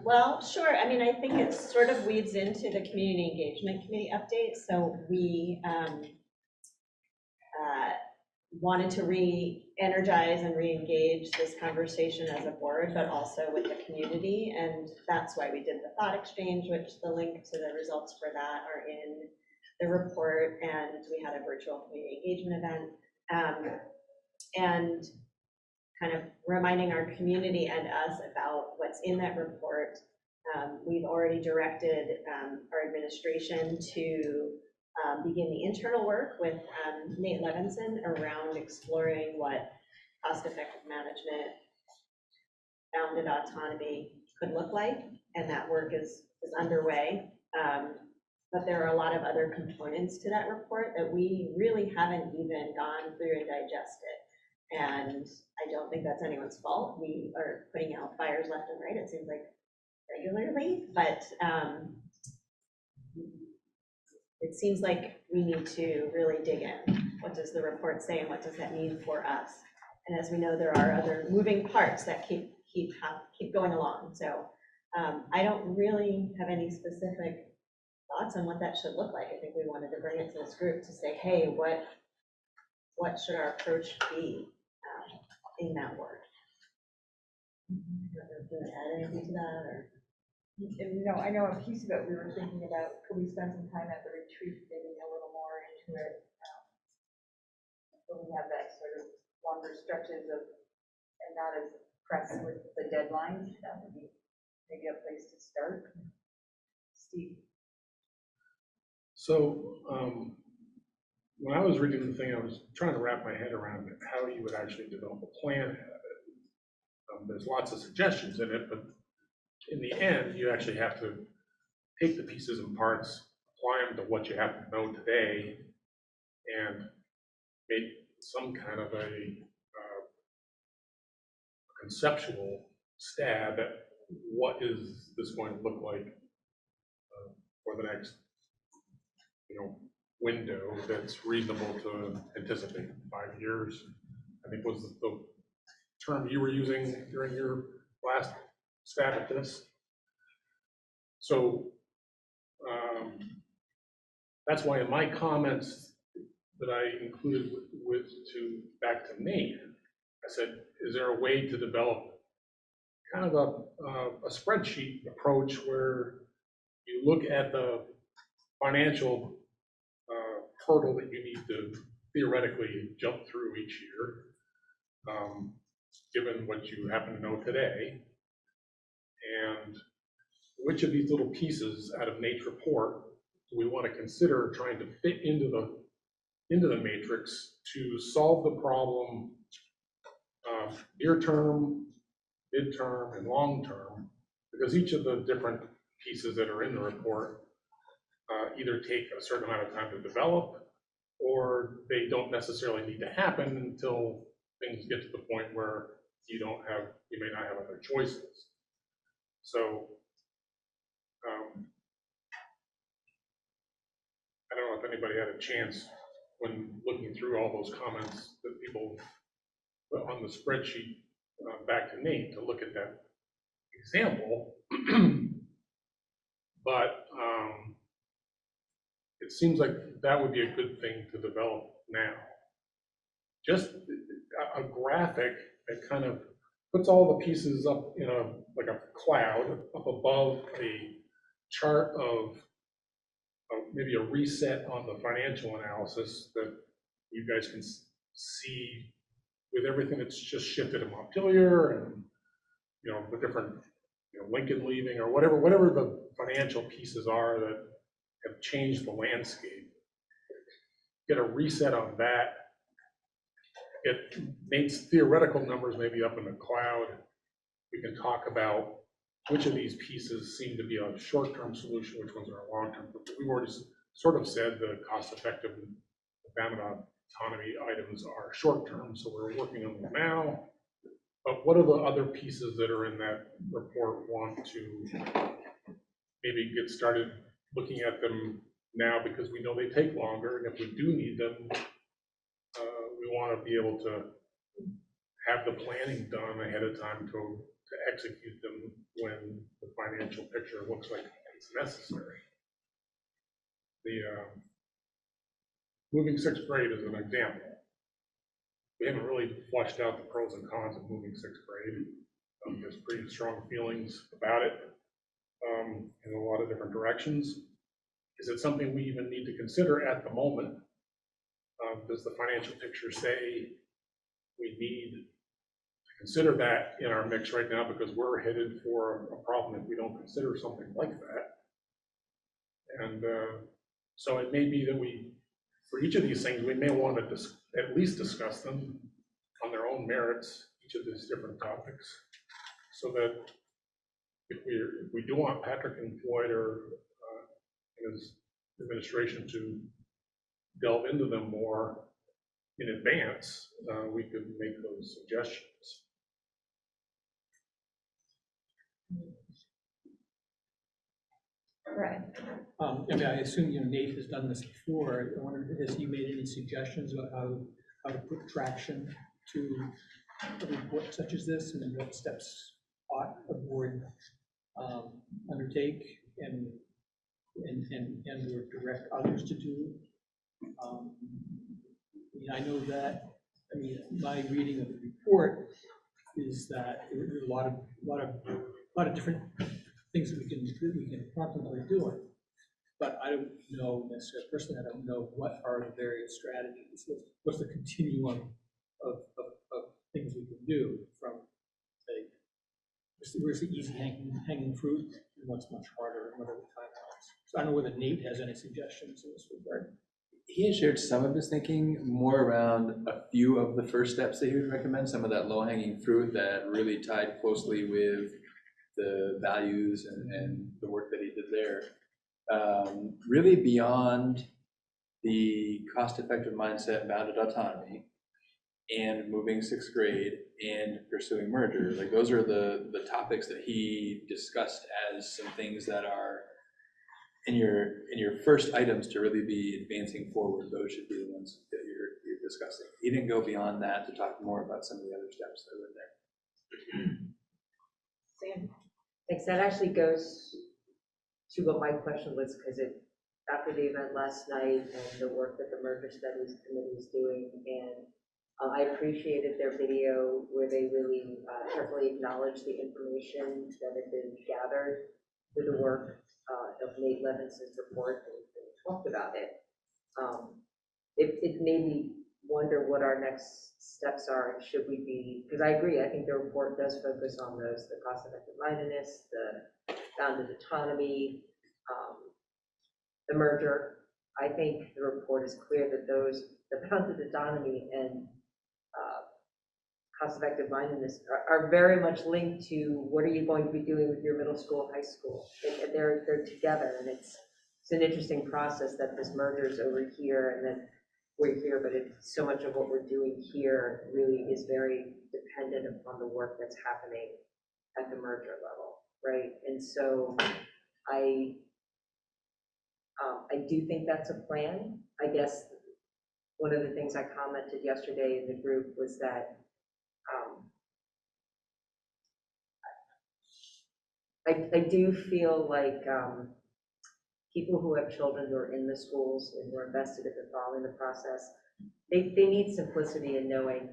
Well, sure, I mean, I think it sort of weaves into the community engagement committee update, so we wanted to re-energize and re-engage this conversation as a board, but also with the community, and that's why we did the thought exchange, which the link to the results for that are in the report, and we had a virtual community engagement event, and kind of reminding our community and us about what's in that report. We've already directed our administration to begin the internal work with Nate Levinson around exploring what cost-effective management, bounded autonomy could look like, and that work is underway. But there are a lot of other components to that report that we really haven't even gone through and digested. And I don't think that's anyone's fault. We are putting out fires left and right, it seems like regularly, but it seems like we need to really dig in. What does the report say and what does that mean for us? And as we know, there are other moving parts that keep going along. So I don't really have any specific thoughts on what that should look like. I think we wanted to bring it to this group to say, hey, what should our approach be in that work? Do you want to add anything to that, or? And, you know, I know a piece of it, we were thinking about, could we spend some time at the retreat digging a little more into it? So we have that sort of longer stretches of, and not as pressed with the deadlines, that would be maybe a place to start. Steve? So, when I was reading the thing, I was trying to wrap my head around how you would actually develop a plan. There's lots of suggestions in it, but in the end, you actually have to take the pieces and parts, apply them to what you have to know today, and make some kind of a conceptual stab at what is this going to look like for the next, window that's reasonable to anticipate. 5 years, I think, was the term you were using during your last stab at this. So that's why in my comments that I included back to Nate, I said, is there a way to develop kind of a spreadsheet approach where you look at the financial hurdle that you need to theoretically jump through each year, given what you happen to know today, and which of these little pieces out of Nate's report do we want to consider trying to fit into the matrix to solve the problem near term, mid-term, and long term, because each of the different pieces that are in the report either take a certain amount of time to develop, or they don't necessarily need to happen until things get to the point where you may not have other choices. So I don't know if anybody had a chance when looking through all those comments that people put on the spreadsheet back to Nate to look at that example. But it seems like that would be a good thing to develop now. Just a graphic that kind of puts all the pieces up in like a cloud up above a chart of maybe a reset on the financial analysis that you guys can see with everything that's just shifted to Montpelier, and the different Lincoln leaving, or whatever the financial pieces are that have changed the landscape. Get a reset on that. Get Nate's theoretical numbers maybe up in the cloud. We can talk about which of these pieces seem to be a short-term solution, which ones are a long-term. We've already sort of said the cost-effective and bounded autonomy items are short-term, so we're working on them now. But what are the other pieces that are in that report want to maybe get started looking at them now, because we know they take longer, and if we do need them, we want to be able to have the planning done ahead of time to to execute them when the financial picture looks like it's necessary. The moving sixth grade is an example. We haven't really fleshed out the pros and cons of moving sixth grade. There's pretty strong feelings about it in a lot of different directions. Is it something we even need to consider at the moment? Does the financial picture say we need to consider that in our mix right now because we're headed for a problem if we don't consider something like that? And so it may be that for each of these things, we may want to at least discuss them on their own merits, each of these different topics, so that if we do want Patrick and Floyd or his administration to delve into them more in advance, we could make those suggestions. Right. I mean, I assume, Nate has done this before. I wonder, has he made any suggestions about how to put traction to a report such as this, and then what steps ought a board undertake and or direct others to do? I know that, my reading of the report is that there are a lot of different things that we can contemplate doing. But I don't know necessarily, personally, I don't know what are the various strategies. What's the continuum of things we can do from, say, where's the easy hanging fruit and what's much harder and what are the timelines. So I don't know whether Nate has any suggestions in this regard. He has shared some of his thinking more around a few of the first steps that he would recommend, some of that low-hanging fruit that really tied closely with the values and the work that he did there. Really beyond the cost-effective mindset, bounded autonomy, and moving sixth grade and pursuing merger. Like those are the topics that he discussed as some things that are in your first items to really be advancing forward. Those should be the ones that you're discussing. He didn't go beyond that to talk more about some of the other steps that were in there. Sam? Thanks, that actually goes to what my question was, because after the event last night and the work that the Merger Studies Committee is doing, and I appreciated their video where they really carefully acknowledged the information that had been gathered through the work of Nate Levinson's report and talked about it. It made me wonder what our next steps are, and should we be, because I agree, I think the report does focus on those, the cost-effective mindedness, the bounded autonomy, the merger. I think the report is clear that the bounded autonomy and cost-effective mindedness are very much linked to what are you going to be doing with your middle school, high school. And they're together, and it's an interesting process that this merger is over here and then we're here, but so much of what we're doing here really is very dependent upon the work that's happening at the merger level, right? And so I do think that's a plan. I guess one of the things I commented yesterday in the group was that I do feel like people who have children who are in the schools and who are invested in following the process, they need simplicity in knowing.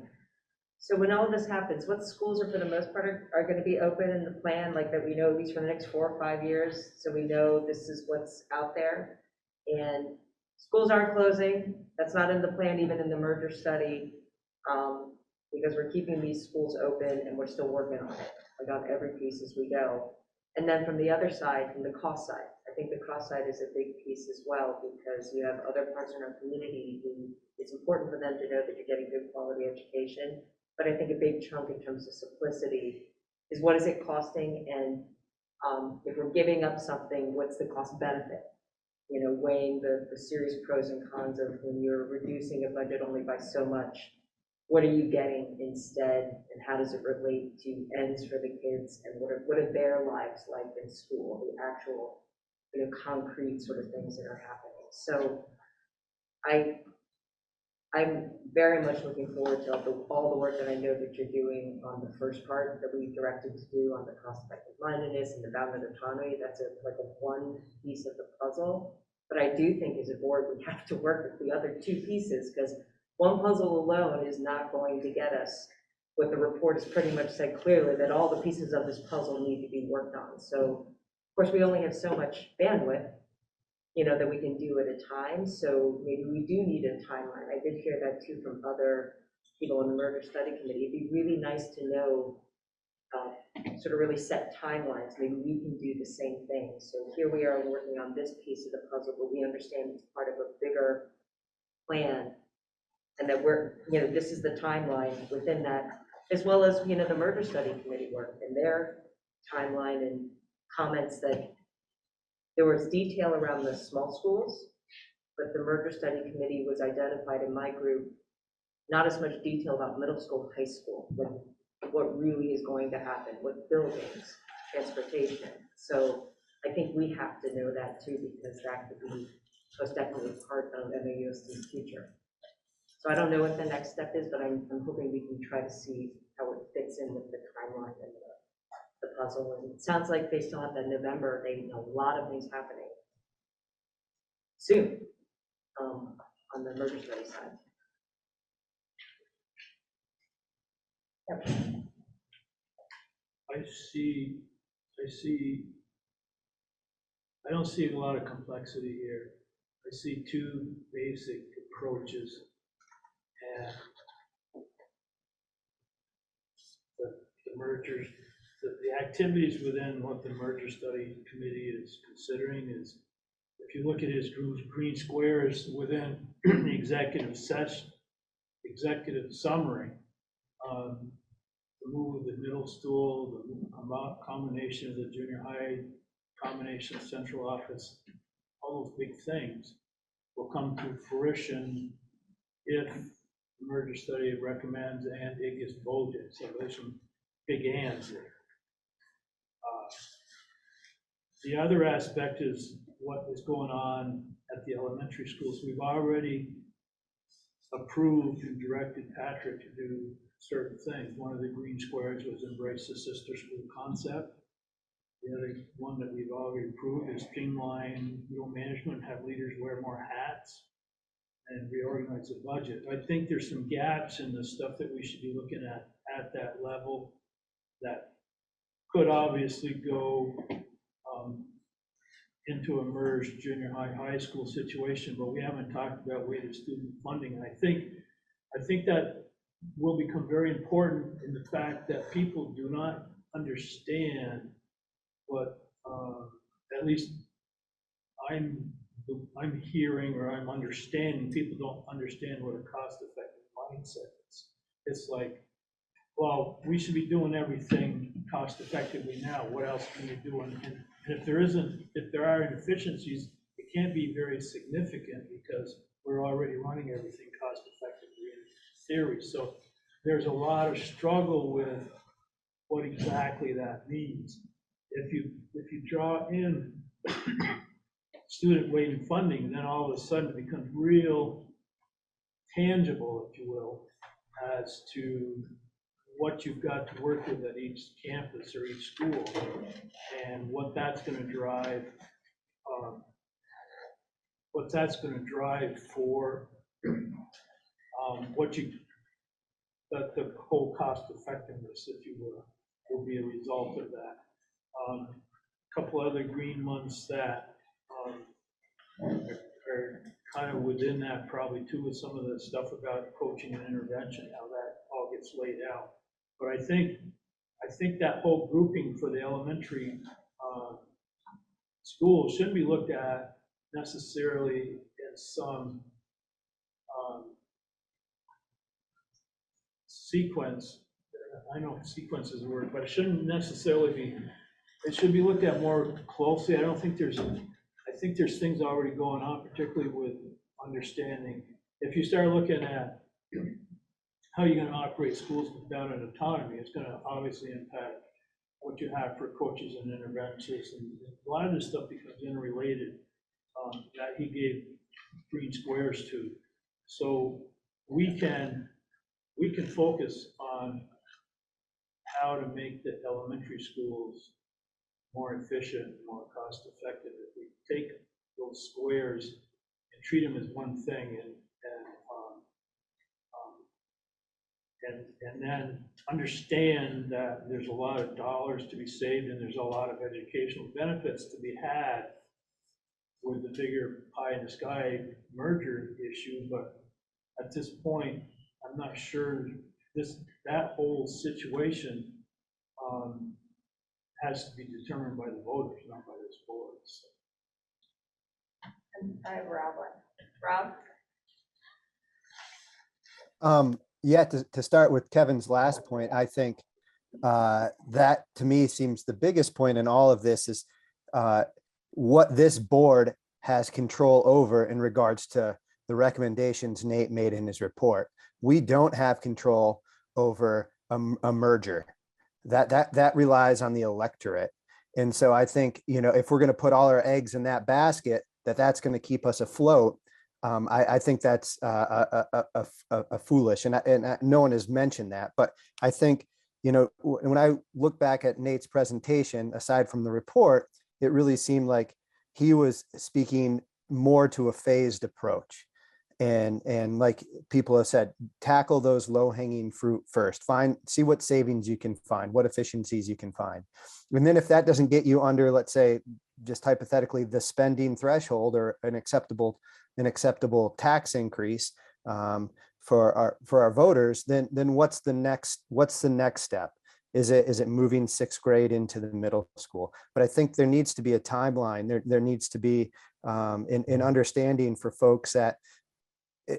So when all of this happens, what schools are for the most part are going to be open in the plan, like that we know at least for the next 4 or 5 years, so we know this is what's out there. And schools aren't closing. That's not in the plan, even in the merger study, because we're keeping these schools open and we're still working on it, like on every piece as we go. And then from the other side, from the cost side, I think the cost side is a big piece as well, because you have other parts in our community who it's important for them to know that you're getting good quality education. But I think a big chunk in terms of simplicity is what is it costing, and if we're giving up something, what's the cost benefit? Weighing the serious pros and cons of when you're reducing a budget only by so much, what are you getting instead, and how does it relate to ends for the kids, and what are their lives like in school, the actual concrete sort of things that are happening. So I'm very much looking forward to all the work that I know that you're doing on the first part that we directed to do on the cost-effective mindedness and the bounded autonomy. That's like a one piece of the puzzle. But I do think as a board, we have to work with the other two pieces, because one puzzle alone is not going to get us what the report has pretty much said clearly, that all the pieces of this puzzle need to be worked on. So, of course, we only have so much bandwidth, that we can do at a time. So maybe we do need a timeline. I did hear that too from other people in the merger study committee. It'd be really nice to know, sort of really set timelines. Maybe we can do the same thing. So here we are working on this piece of the puzzle, but we understand it's part of a bigger plan, and that this is the timeline within that, as well as, the merger study committee work and their timeline and comments that there was detail around the small schools, but the merger study committee was identified in my group, not as much detail about middle school, high school, what really is going to happen, what buildings, transportation. So I think we have to know that too, because that could be most definitely part of MAUSD's future. So I don't know what the next step is, but I'm hoping we can try to see how it fits in with the timeline and the puzzle. And it sounds like they still have that November, a lot of things happening soon on the merger study side. I don't see a lot of complexity here. I see two basic approaches, and the mergers, the activities within what the merger study committee is considering is, if you look at his green squares within the executive summary, the move of the middle school, the combination of the junior high, combination of central office, all those big things will come to fruition if the merger study recommends and it gets voted. So there's some big ands there. The other aspect is what is going on at the elementary schools. We've already approved and directed Patrick to do certain things. One of the green squares was embrace the sister school concept. The other one that we've already approved is streamline middle management, have leaders wear more hats, and reorganize the budget. I think there's some gaps in the stuff that we should be looking at that level that could obviously go into a merged junior high school situation, but we haven't talked about weighted student funding. And I think that will become very important in the fact that people do not understand what, at least I'm hearing or I'm understanding, people don't understand what a cost-effective mindset is. It's like, well, we should be doing everything cost-effectively now. What else can you do? And if there are inefficiencies, it can't be very significant because we're already running everything cost-effectively in theory. So there's a lot of struggle with what exactly that means. If you draw in student weighted funding, then all of a sudden it becomes real tangible, if you will, as to what you've got to work with at each campus or each school, and what that's going to drive, for the whole cost effectiveness, if you will be a result of that. A couple other green ones that are kind of within that probably too, with some of the stuff about coaching and intervention, how that all gets laid out. But I think that whole grouping for the elementary schools shouldn't be looked at necessarily in some sequence. I know sequence is a word, but it shouldn't necessarily be. It should be looked at more closely. I think there's things already going on, particularly with understanding. If you start looking at how you're going to operate schools without an autonomy, it's going to obviously impact what you have for coaches and interventionists, and a lot of this stuff becomes interrelated, that he gave green squares to. So we can focus on how to make the elementary schools more efficient, more cost effective. If we take those squares and treat them as one thing and then understand that there's a lot of dollars to be saved and there's a lot of educational benefits to be had with the bigger pie in the sky merger issue, but at this point, I'm not sure that whole situation has to be determined by the voters, not by this board. So. And I have Rob on. Rob? Yeah, to start with Kevin's last point, I think that to me seems the biggest point in all of this is what this board has control over in regards to the recommendations Nate made in his report. We don't have control over a merger. That relies on the electorate. And so I think, if we're going to put all our eggs in that basket, that's going to keep us afloat. I think that's a foolish, and no one has mentioned that, but I think, when I look back at Nate's presentation, aside from the report, it really seemed like he was speaking more to a phased approach. And like people have said, tackle those low-hanging fruit first. See what savings you can find, what efficiencies you can find. And then if that doesn't get you under, let's say, just hypothetically, the spending threshold or an acceptable tax increase for our voters, then what's the next step? Is it moving sixth grade into the middle school? But I think there needs to be a timeline. There needs to be an understanding for folks that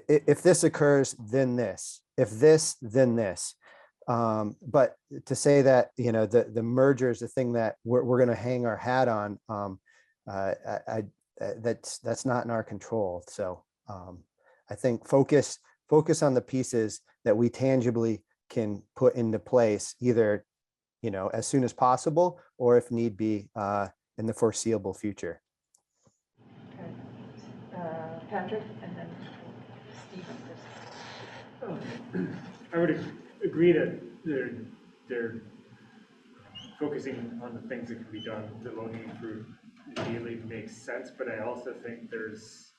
if this occurs, then this. If this, then this. But to say that the merger is the thing that we're going to hang our hat on, that's not in our control. So I think focus on the pieces that we tangibly can put into place, either as soon as possible or if need be in the foreseeable future. Okay. Patrick, and then Stephen. I would agree that they're focusing on the things that can be done. The low-hanging fruit immediately makes sense, but I also think there's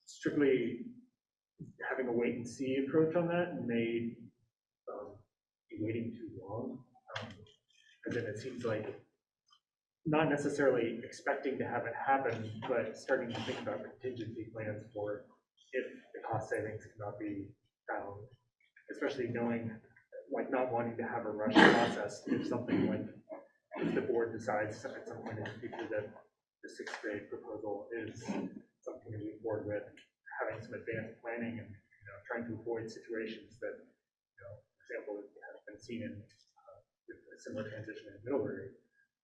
strictly having a wait and see approach on that may be waiting too long. And then it seems like not necessarily expecting to have it happen, but starting to think about contingency plans for if the cost savings cannot be found, especially knowing, like, not wanting to have a rush process if something like, if the board decides at some point in the future that the sixth grade proposal is something to move forward with, having some advanced planning and trying to avoid situations that, for example, have been seen in with a similar transition in Middlebury.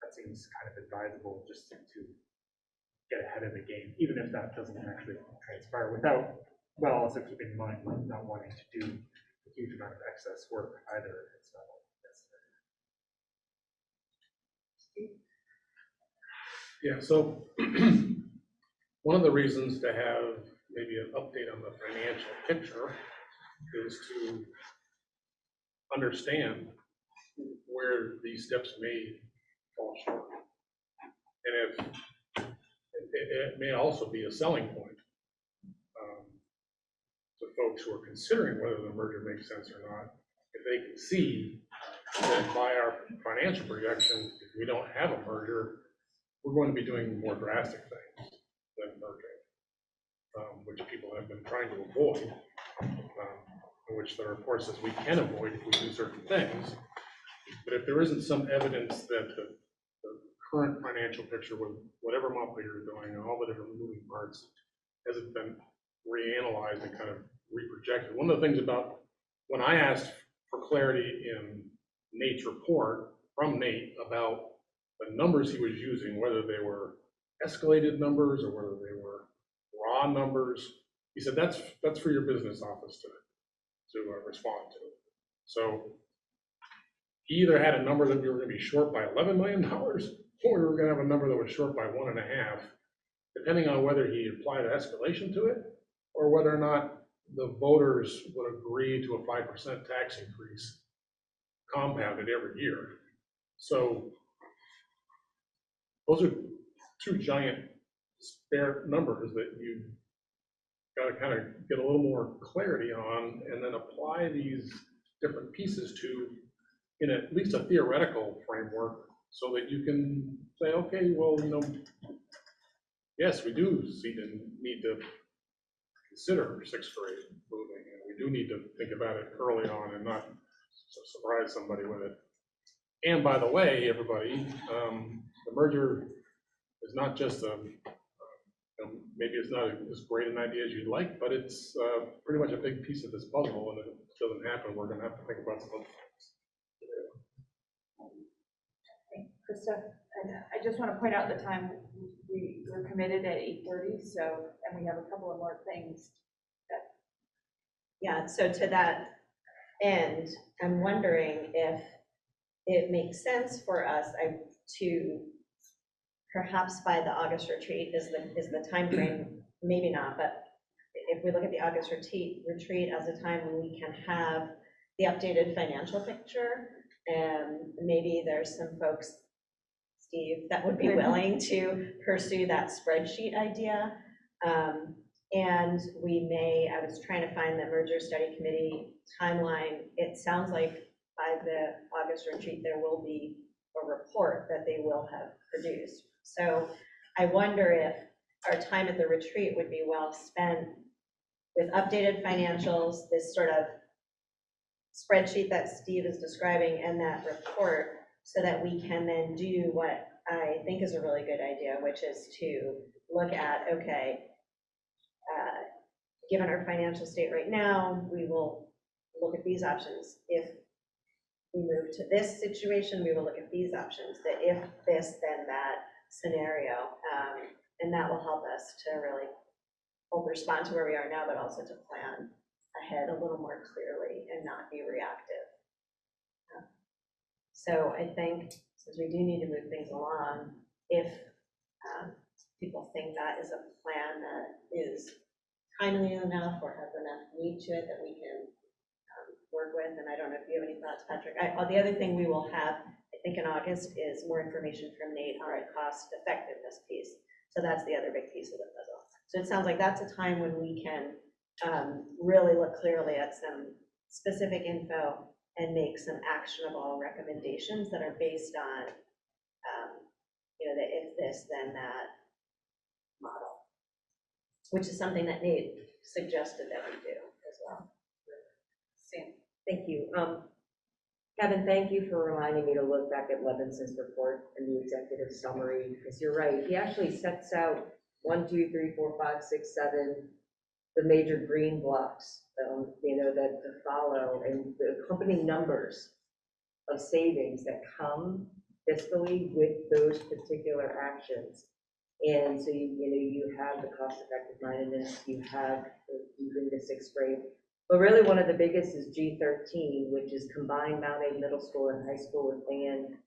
That seems kind of advisable just to get ahead of the game, even if that doesn't actually transpire without, well, also keeping in mind like not wanting to do a huge amount of excess work either. It's not necessary. Yeah, so one of the reasons to have maybe an update on the financial picture is to understand where these steps may fall short. And if it may also be a selling point to folks who are considering whether the merger makes sense or not. If they can see that by our financial projection, if we don't have a merger, we're going to be doing more drastic things than merging, which people have been trying to avoid, which the report says we can avoid if we do certain things. But if there isn't some evidence that the current financial picture with whatever monthly you're doing and all the different moving parts hasn't been reanalyzed and kind of reprojected. One of the things about when I asked for clarity in Nate's report from Nate about the numbers he was using, whether they were escalated numbers or whether they were raw numbers, he said that's for your business office to respond to. So he either had a number that we were going to be short by $11 million, or we were going to have a number that was short by 1.5, depending on whether he applied an escalation to it or whether or not the voters would agree to a 5% tax increase compounded every year. So those are two giant spare numbers that you got to kind of get a little more clarity on, and then apply these different pieces to, in at least a theoretical framework, so that you can say, okay, well, yes, we do need to consider sixth grade moving, and we do need to think about it early on and not surprise somebody with it. And by the way, everybody, the merger is not just maybe it's not as great an idea as you'd like, but it's pretty much a big piece of this puzzle, and if it doesn't happen, we're gonna have to think about some other things. Krista, and I just want to point out the time, we're committed at 8:30, so, and we have a couple of more things. Yeah, so to that end, I'm wondering if it makes sense for us to perhaps by the August retreat is the time frame, maybe not, but if we look at the August retreat as a time when we can have the updated financial picture, and maybe there's some folks, Steve, that would be willing to pursue that spreadsheet idea. And we may, I was trying to find the merger study committee timeline. It sounds like by the August retreat, there will be a report that they will have produced. So I wonder if our time at the retreat would be well spent with updated financials, this sort of spreadsheet that Steve is describing, and that report, so that we can then do what I think is a really good idea, which is to look at, okay, given our financial state right now, we will look at these options. If we move to this situation, we will look at these options, the if this, then that scenario. And that will help us to really both respond to where we are now, but also to plan ahead a little more clearly and not be reactive. So I think, since we do need to move things along, if people think that is a plan that is timely enough or has enough meat to it that we can work with, and I don't know if you have any thoughts, Patrick. The other thing we will have, I think in August, is more information from Nate on the cost effectiveness piece. So that's the other big piece of the puzzle. So it sounds like that's a time when we can really look clearly at some specific info and make some actionable recommendations that are based on, the if this, then that model, which is something that Nate suggested that we do as well. Sam. Thank you. Kevin, thank you for reminding me to look back at Levinson's report and the executive summary, because you're right. He actually sets out 1, 2, 3, 4, 5, 6, 7, the major green blocks, that to follow, and the accompanying numbers of savings that come fiscally with those particular actions. And so you have the cost-effective mindedness, you have even the sixth grade. But really one of the biggest is G13, which is combined Mount A Middle School and High School with band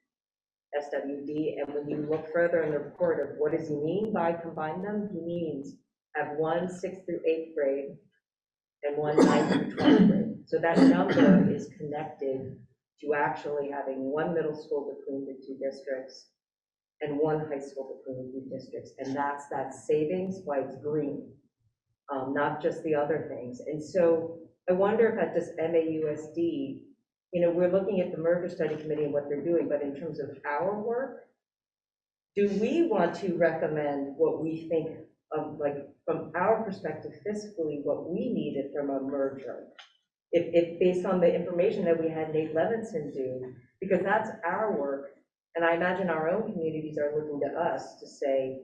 SWD. And when you look further in the report of what does he mean by combine them, he means have 1 6th through 8th grade and 1 9th through 12th grade. So that number is connected to actually having 1 middle school between the 2 districts and 1 high school between the 2 districts. And that's that savings, why it's green, not just the other things. And so I wonder if at this MAUSD, we're looking at the merger study committee and what they're doing, but in terms of our work, do we want to recommend what we think of, like, from our perspective fiscally, what we needed from a merger? If based on the information that we had Nate Levinson do, because that's our work, and I imagine our own communities are looking to us to say,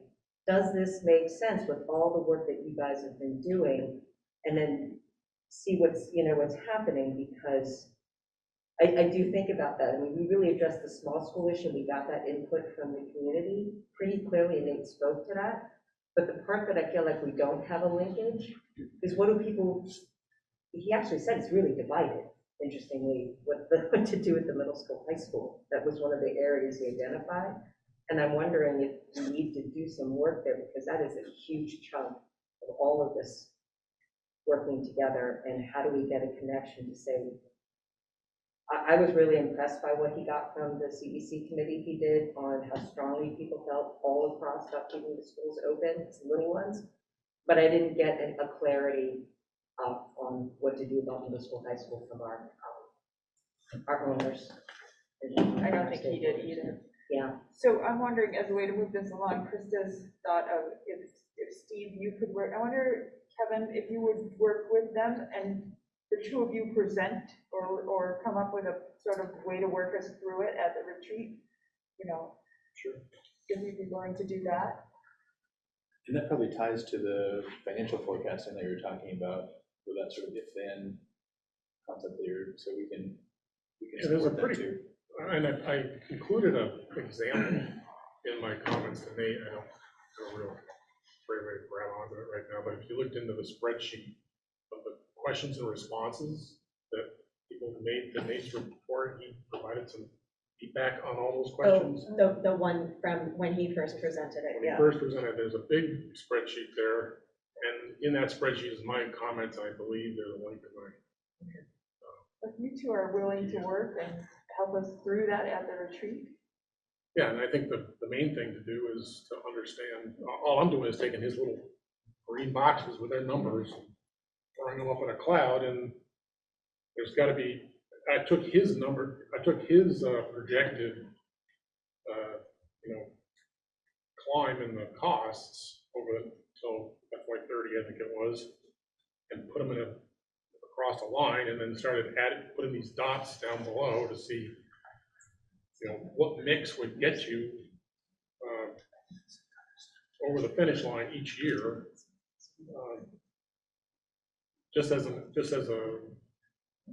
does this make sense with all the work that you guys have been doing? And then see what's happening, because I do think about that. I mean, we really addressed the small school issue. We got that input from the community pretty clearly, and Nate spoke to that. But the part that I feel like we don't have a linkage is what do people, he actually said it's really divided, interestingly, what to do with the middle school, high school. That was one of the areas he identified. And I'm wondering if we need to do some work there, because that is a huge chunk of all of this working together, and how do we get a connection to say, I was really impressed by what he got from the CEC committee he did on how strongly people felt all across about keeping the schools open, it's little ones, but I didn't get a clarity on what to do about middle school, high school from our owners. I don't think he did either. Yeah. So I'm wondering, as a way to move this along, Krista's thought of if Steve, you could work, I wonder, Kevin, if you would work with them and the two of you present or come up with a sort of way to work us through it at the retreat, you know? Sure. If you'd be willing to do that. And that probably ties to the financial forecasting that you were talking about, with that sort of if-then concept there, so we can Yeah, there's a support that pretty- too. And I included an example in my comments to Nate. I don't have a real great way to grab onto it right now, but if you looked into the spreadsheet of the questions and responses that people made to Nate's report, he provided some feedback on all those questions. Oh, the one from when he first presented it, When he yeah. first presented, there's a big spreadsheet there, and in that spreadsheet is my comments. I believe there's a link to mine. If you two are willing to work and help us through that at the retreat. Yeah, and I think the main thing to do is to understand, all I'm doing is taking his little green boxes with their numbers, throwing them up in a cloud, and there's gotta be, I took his projected, climb in the costs over until FY30, I think it was, and put them across a line, and then started putting these dots down below to see, what mix would get you over the finish line each year, just as a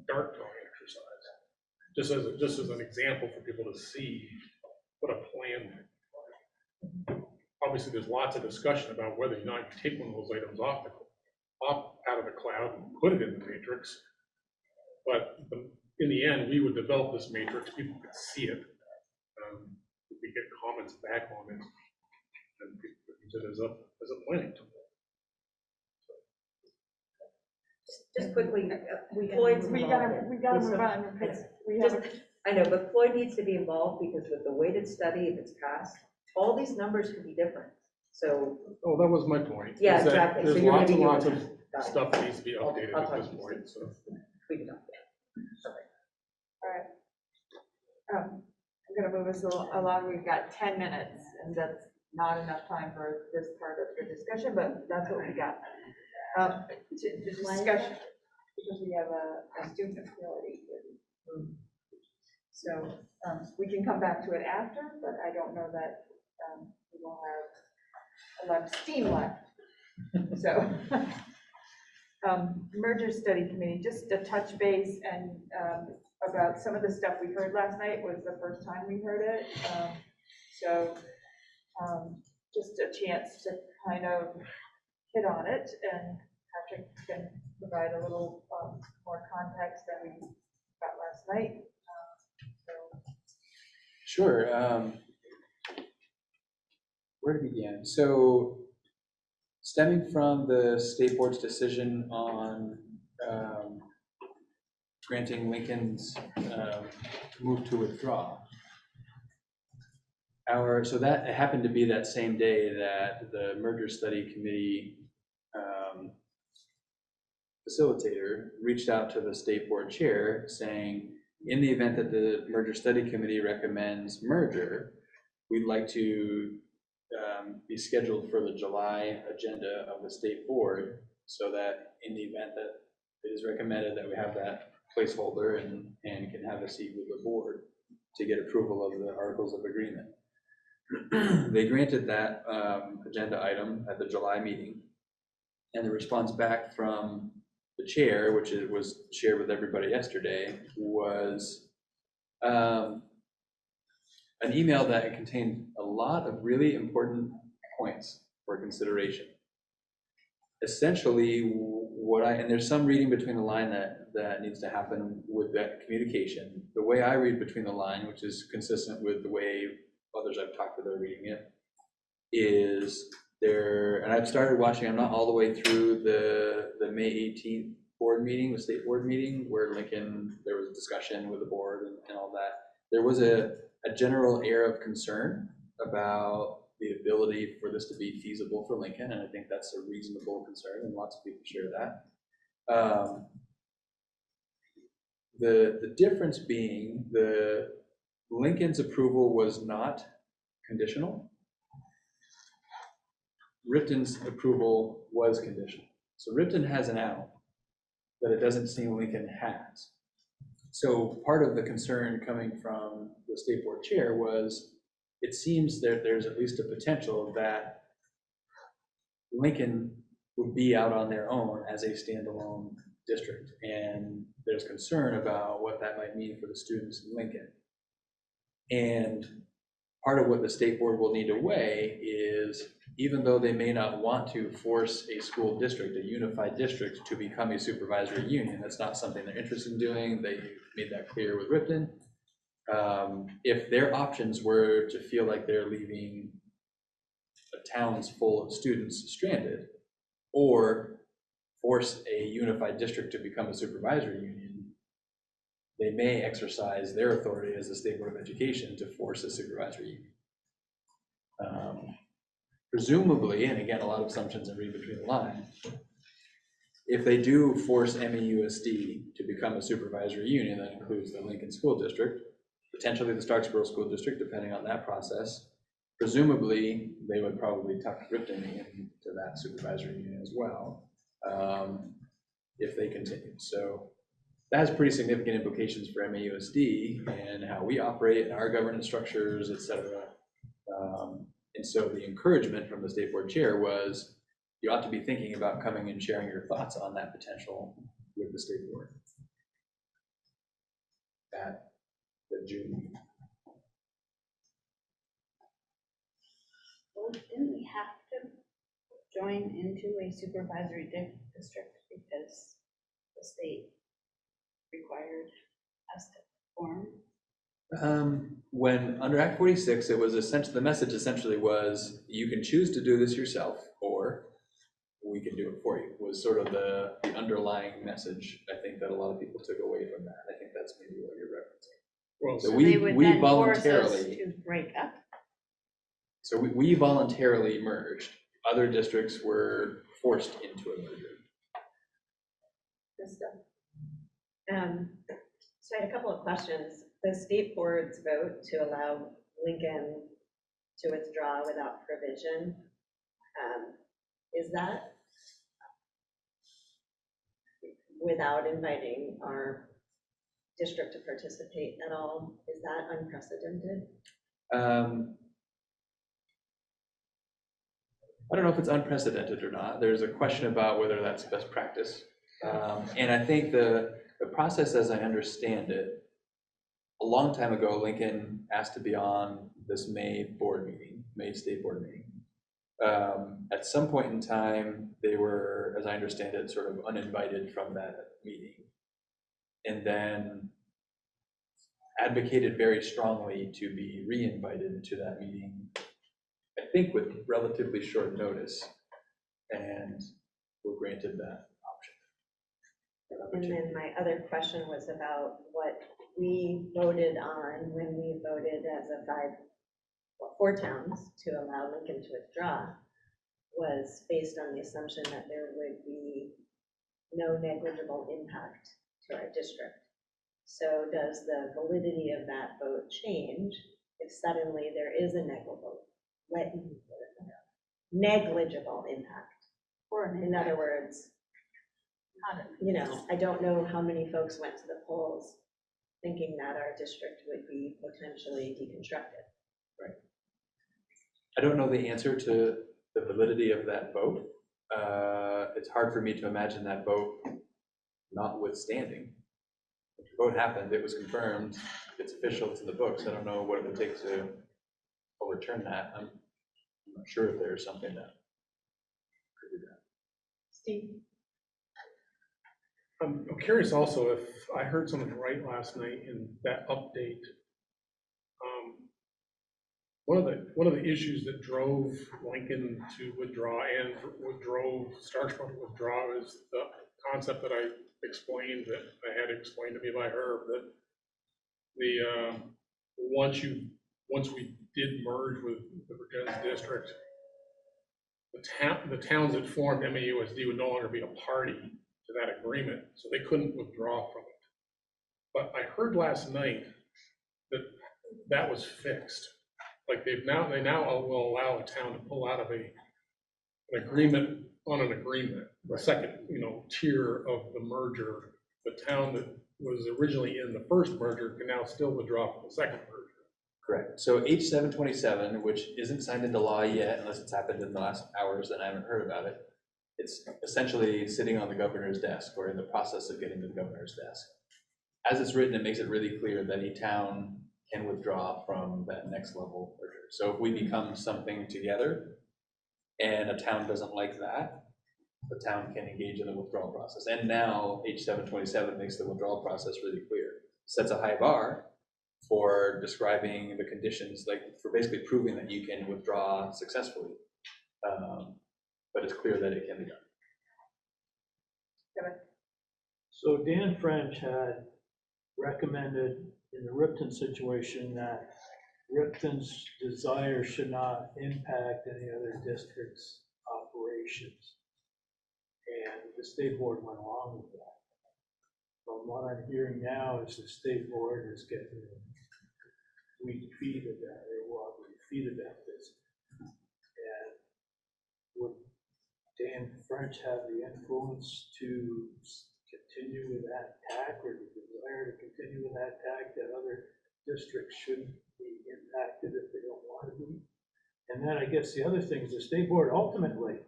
dart throwing exercise, just as an example for people to see what a plan. Obviously, there's lots of discussion about whether or not you take one of those items out of the cloud and put it in the matrix. But in the end, we would develop this matrix, people could see it. We get comments back on it, and people could use it as a planning tool. Just quickly, We Floyd's gotta involved. move on, because we have. I know, but Floyd needs to be involved because with the weighted study, if it's passed, all these numbers could be different. So, Oh, that was my point. Yeah, is that exactly. So There's you're lots and gonna lots be of doing that. Got it. stuff that needs to be updated I'll at talk this to you point, so. we can talk. I'm gonna move us along, we've got 10 minutes, and that's not enough time for this part of the discussion, but that's what we got. The discussion, because we have a student ability. So we can come back to it after, but I don't know that we will have a lot of steam left. So, merger study committee, just a touch base and about some of the stuff we heard last night was the first time we heard it. So just a chance to kind of hit on it, and Patrick can provide a little more context than we got last night. Sure. Where to begin? So, stemming from the state board's decision on granting Lincoln's move to withdraw, so that it happened to be that same day that the merger study committee facilitator reached out to the state board chair saying, in the event that the merger study committee recommends merger, we'd like to be scheduled for the July agenda of the state board, so that in the event that it is recommended that we have that placeholder and can have a seat with the board to get approval of the articles of agreement. They granted that agenda item at the July meeting, and the response back from the chair, which it was shared with everybody yesterday, was an email that contained a lot of really important points for consideration. Essentially, and there's some reading between the line that needs to happen with that communication. The way I read between the line, which is consistent with the way others I've talked with are reading it, is and I've started watching, I'm not all the way through the May 18th board meeting, the state board meeting, where Lincoln, there was a discussion with the board and all that. There was a general air of concern about the ability for this to be feasible for Lincoln, and I think that's a reasonable concern, and lots of people share that. The difference being Lincoln's approval was not conditional. Ripton's approval was conditional. So Ripton has an out that it doesn't seem Lincoln has. So part of the concern coming from the state board chair was, it seems that there's at least a potential that Lincoln would be out on their own as a standalone district. And there's concern about what that might mean for the students in Lincoln. And part of what the state board will need to weigh is, even though they may not want to force a school district, a unified district, to become a supervisory union, that's not something they're interested in doing. They made that clear with Ripton. If their options were to feel like they're leaving a towns full of students stranded, or force a unified district to become a supervisory union, they may exercise their authority as the State Board of Education to force a supervisory union. Presumably, and again, a lot of assumptions and read between the lines, if they do force MAUSD to become a supervisory union, that includes the Lincoln School District, potentially the Starksboro School District, depending on that process, presumably they would probably tuck Ripton into that supervisory union as well, if they continue. So that has pretty significant implications for MAUSD and how we operate and our governance structures, et cetera. And so the encouragement from the state board chair was, you ought to be thinking about coming and sharing your thoughts on that potential with the state board at the June meeting. Well, didn't we have to join into a supervisory district because the state required us to form? When under Act 46, it was essentially, the message essentially was, you can choose to do this yourself, or we can do it for you, was sort of the underlying message, I think, that a lot of people took away from that. I think that's maybe what you're referencing. Well, So They would we then force us voluntarily, to break up. so we voluntarily merged. Other districts were forced into a merger. So I had a couple of questions. The state board's vote to allow Lincoln to withdraw without provision, is that without inviting our district to participate at all? Is that unprecedented? I don't know if it's unprecedented or not. There's a question about whether that's best practice. And I think the process, as I understand it, a long time ago, Lincoln asked to be on this May board meeting, May state board meeting. At some point in time, they were, as I understand it, sort of uninvited from that meeting. And then advocated very strongly to be re-invited to that meeting, I think with relatively short notice, and were granted that option. And then my other question was about what we voted on when we voted as four towns to allow Lincoln to withdraw, was based on the assumption that there would be no negligible impact to our district. So does the validity of that vote change if suddenly there is a negligible impact? Or In other words, I don't know how many folks went to the polls thinking that our district would be potentially deconstructed. Right. I don't know the answer to the validity of that vote. It's hard for me to imagine that vote notwithstanding. If the vote happened, it was confirmed, it's official, it's in the books. I don't know what it would take to overturn that. I'm not sure if there's something that could do that. Steve? I'm curious also if I heard something right last night in that update. one of the issues that drove Lincoln to withdraw and what drove Starkville to withdraw is the concept that I explained, that I had explained to me by Herb, that the, once we did merge with the Virginia's district, the towns that formed MAUSD would no longer be a party to that agreement, so they couldn't withdraw from it. But I heard last night that that was fixed. Like they now will allow a town to pull out of an agreement on an agreement, the second, tier of the merger. The town that was originally in the first merger can now still withdraw from the second merger. Correct. So H 727, which isn't signed into law yet, unless it's happened in the last hours and I haven't heard about it, it's essentially sitting on the governor's desk or in the process of getting to the governor's desk. As it's written, it makes it really clear that a town can withdraw from that next level merger. So if we become something together and a town doesn't like that, the town can engage in the withdrawal process. And now H 727 makes the withdrawal process really clear. Sets a high bar for describing the conditions, like for basically proving that you can withdraw successfully. But it's clear that it can be done. So Dan French had recommended in the Ripton situation that Ripton's desire should not impact any other district's operations. And the state board went along with that. From what I'm hearing now is the state board is getting weak feet of that, or wobbly feet about this. And would Dan French have the influence to continue with that tack, or the desire to continue with that tack, that other districts shouldn't be impacted if they don't want to be? And then I guess the other thing is the state board ultimately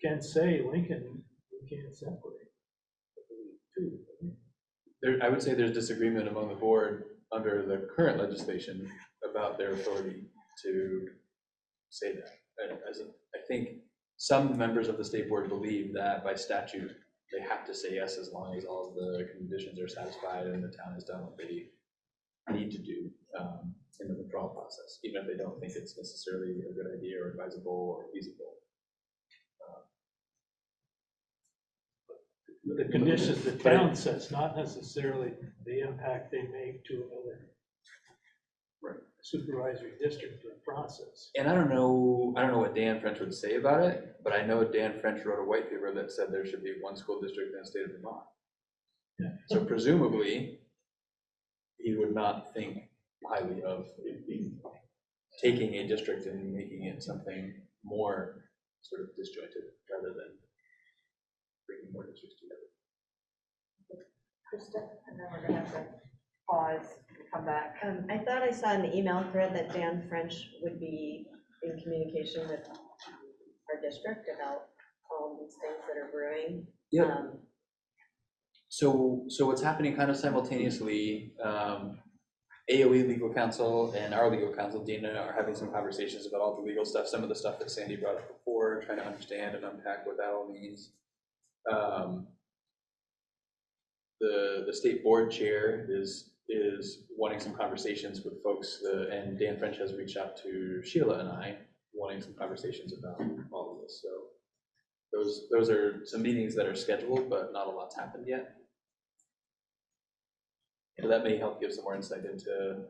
can say, Lincoln, we can't separate the two. I would say there's disagreement among the board under the current legislation about their authority to say that. I think some members of the state board believe that by statute, they have to say yes as long as all of the conditions are satisfied and the town has done what they need to do in the withdrawal process, even if they don't think it's necessarily a good idea or advisable or feasible. The conditions the town sets, not necessarily the impact they make to another supervisory district or process. And I don't know what Dan French would say about it, but I know Dan French wrote a white paper that said there should be one school district in the state of Vermont. Yeah. So presumably, he would not think highly of taking a district and making it something more sort of disjointed rather than bringing more districts together. Krista, and then we're gonna have to pause and come back. I thought I saw in the email thread that Dan French would be in communication with our district about all these things that are brewing. Yeah. So what's happening kind of simultaneously, AOE legal counsel and our legal counsel, Dina, are having some conversations about all the legal stuff, some of the stuff that Sandy brought up before, trying to understand and unpack what that all means. The state board chair is wanting some conversations with folks, and Dan French has reached out to Sheila and I, wanting some conversations about all of this. So those are some meetings that are scheduled, but not a lot's happened yet. So that may help give some more insight into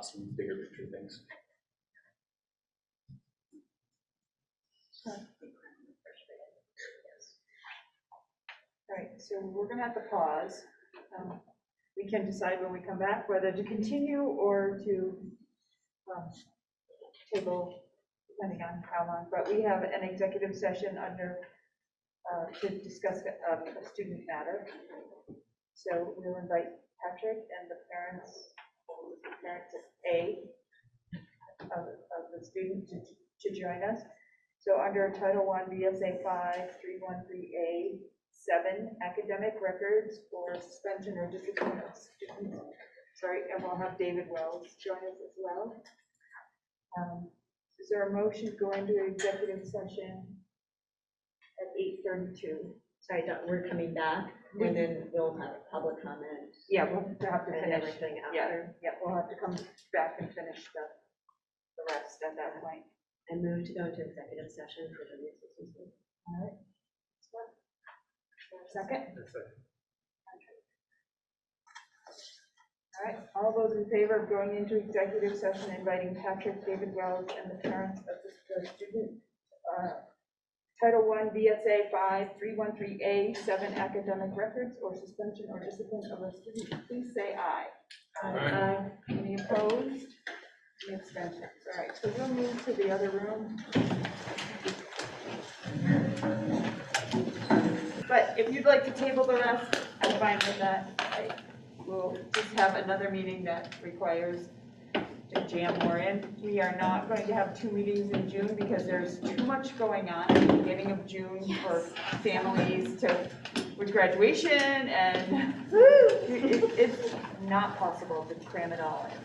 some bigger picture things. All right, so we're gonna have to pause. We can decide when we come back whether to continue or to table, depending on how long. But we have an executive session under to discuss a student matter. So we'll invite Patrick and the parents of A of the student to join us. So under Title I VSA 5313A 7, academic records for suspension or discipline of students. Sorry, and we'll have David Wells join us as well. Is there a motion to go into executive session at 8:32? Sorry, we're coming back. And then we'll have a public comment Yeah, we'll have to and finish. everything Yeah, after. yeah, we'll have to come back and finish the rest at that point. And move to go into executive session for the assistance. All right. Second? That's it. All right, all those in favor of going into executive session, inviting Patrick, David Wells, and the parents of the student, Title I VSA 5313A 7 academic records or suspension or discipline of a student, please say aye. Aye. Any opposed? Any abstentions? All right, so we'll move to the other room. But if you'd like to table the rest, I'm fine with that. We'll just have another meeting that requires to jam more in. We are not going to have 2 meetings in June because there's too much going on at the beginning of June for families with graduation and it's not possible to cram it all in.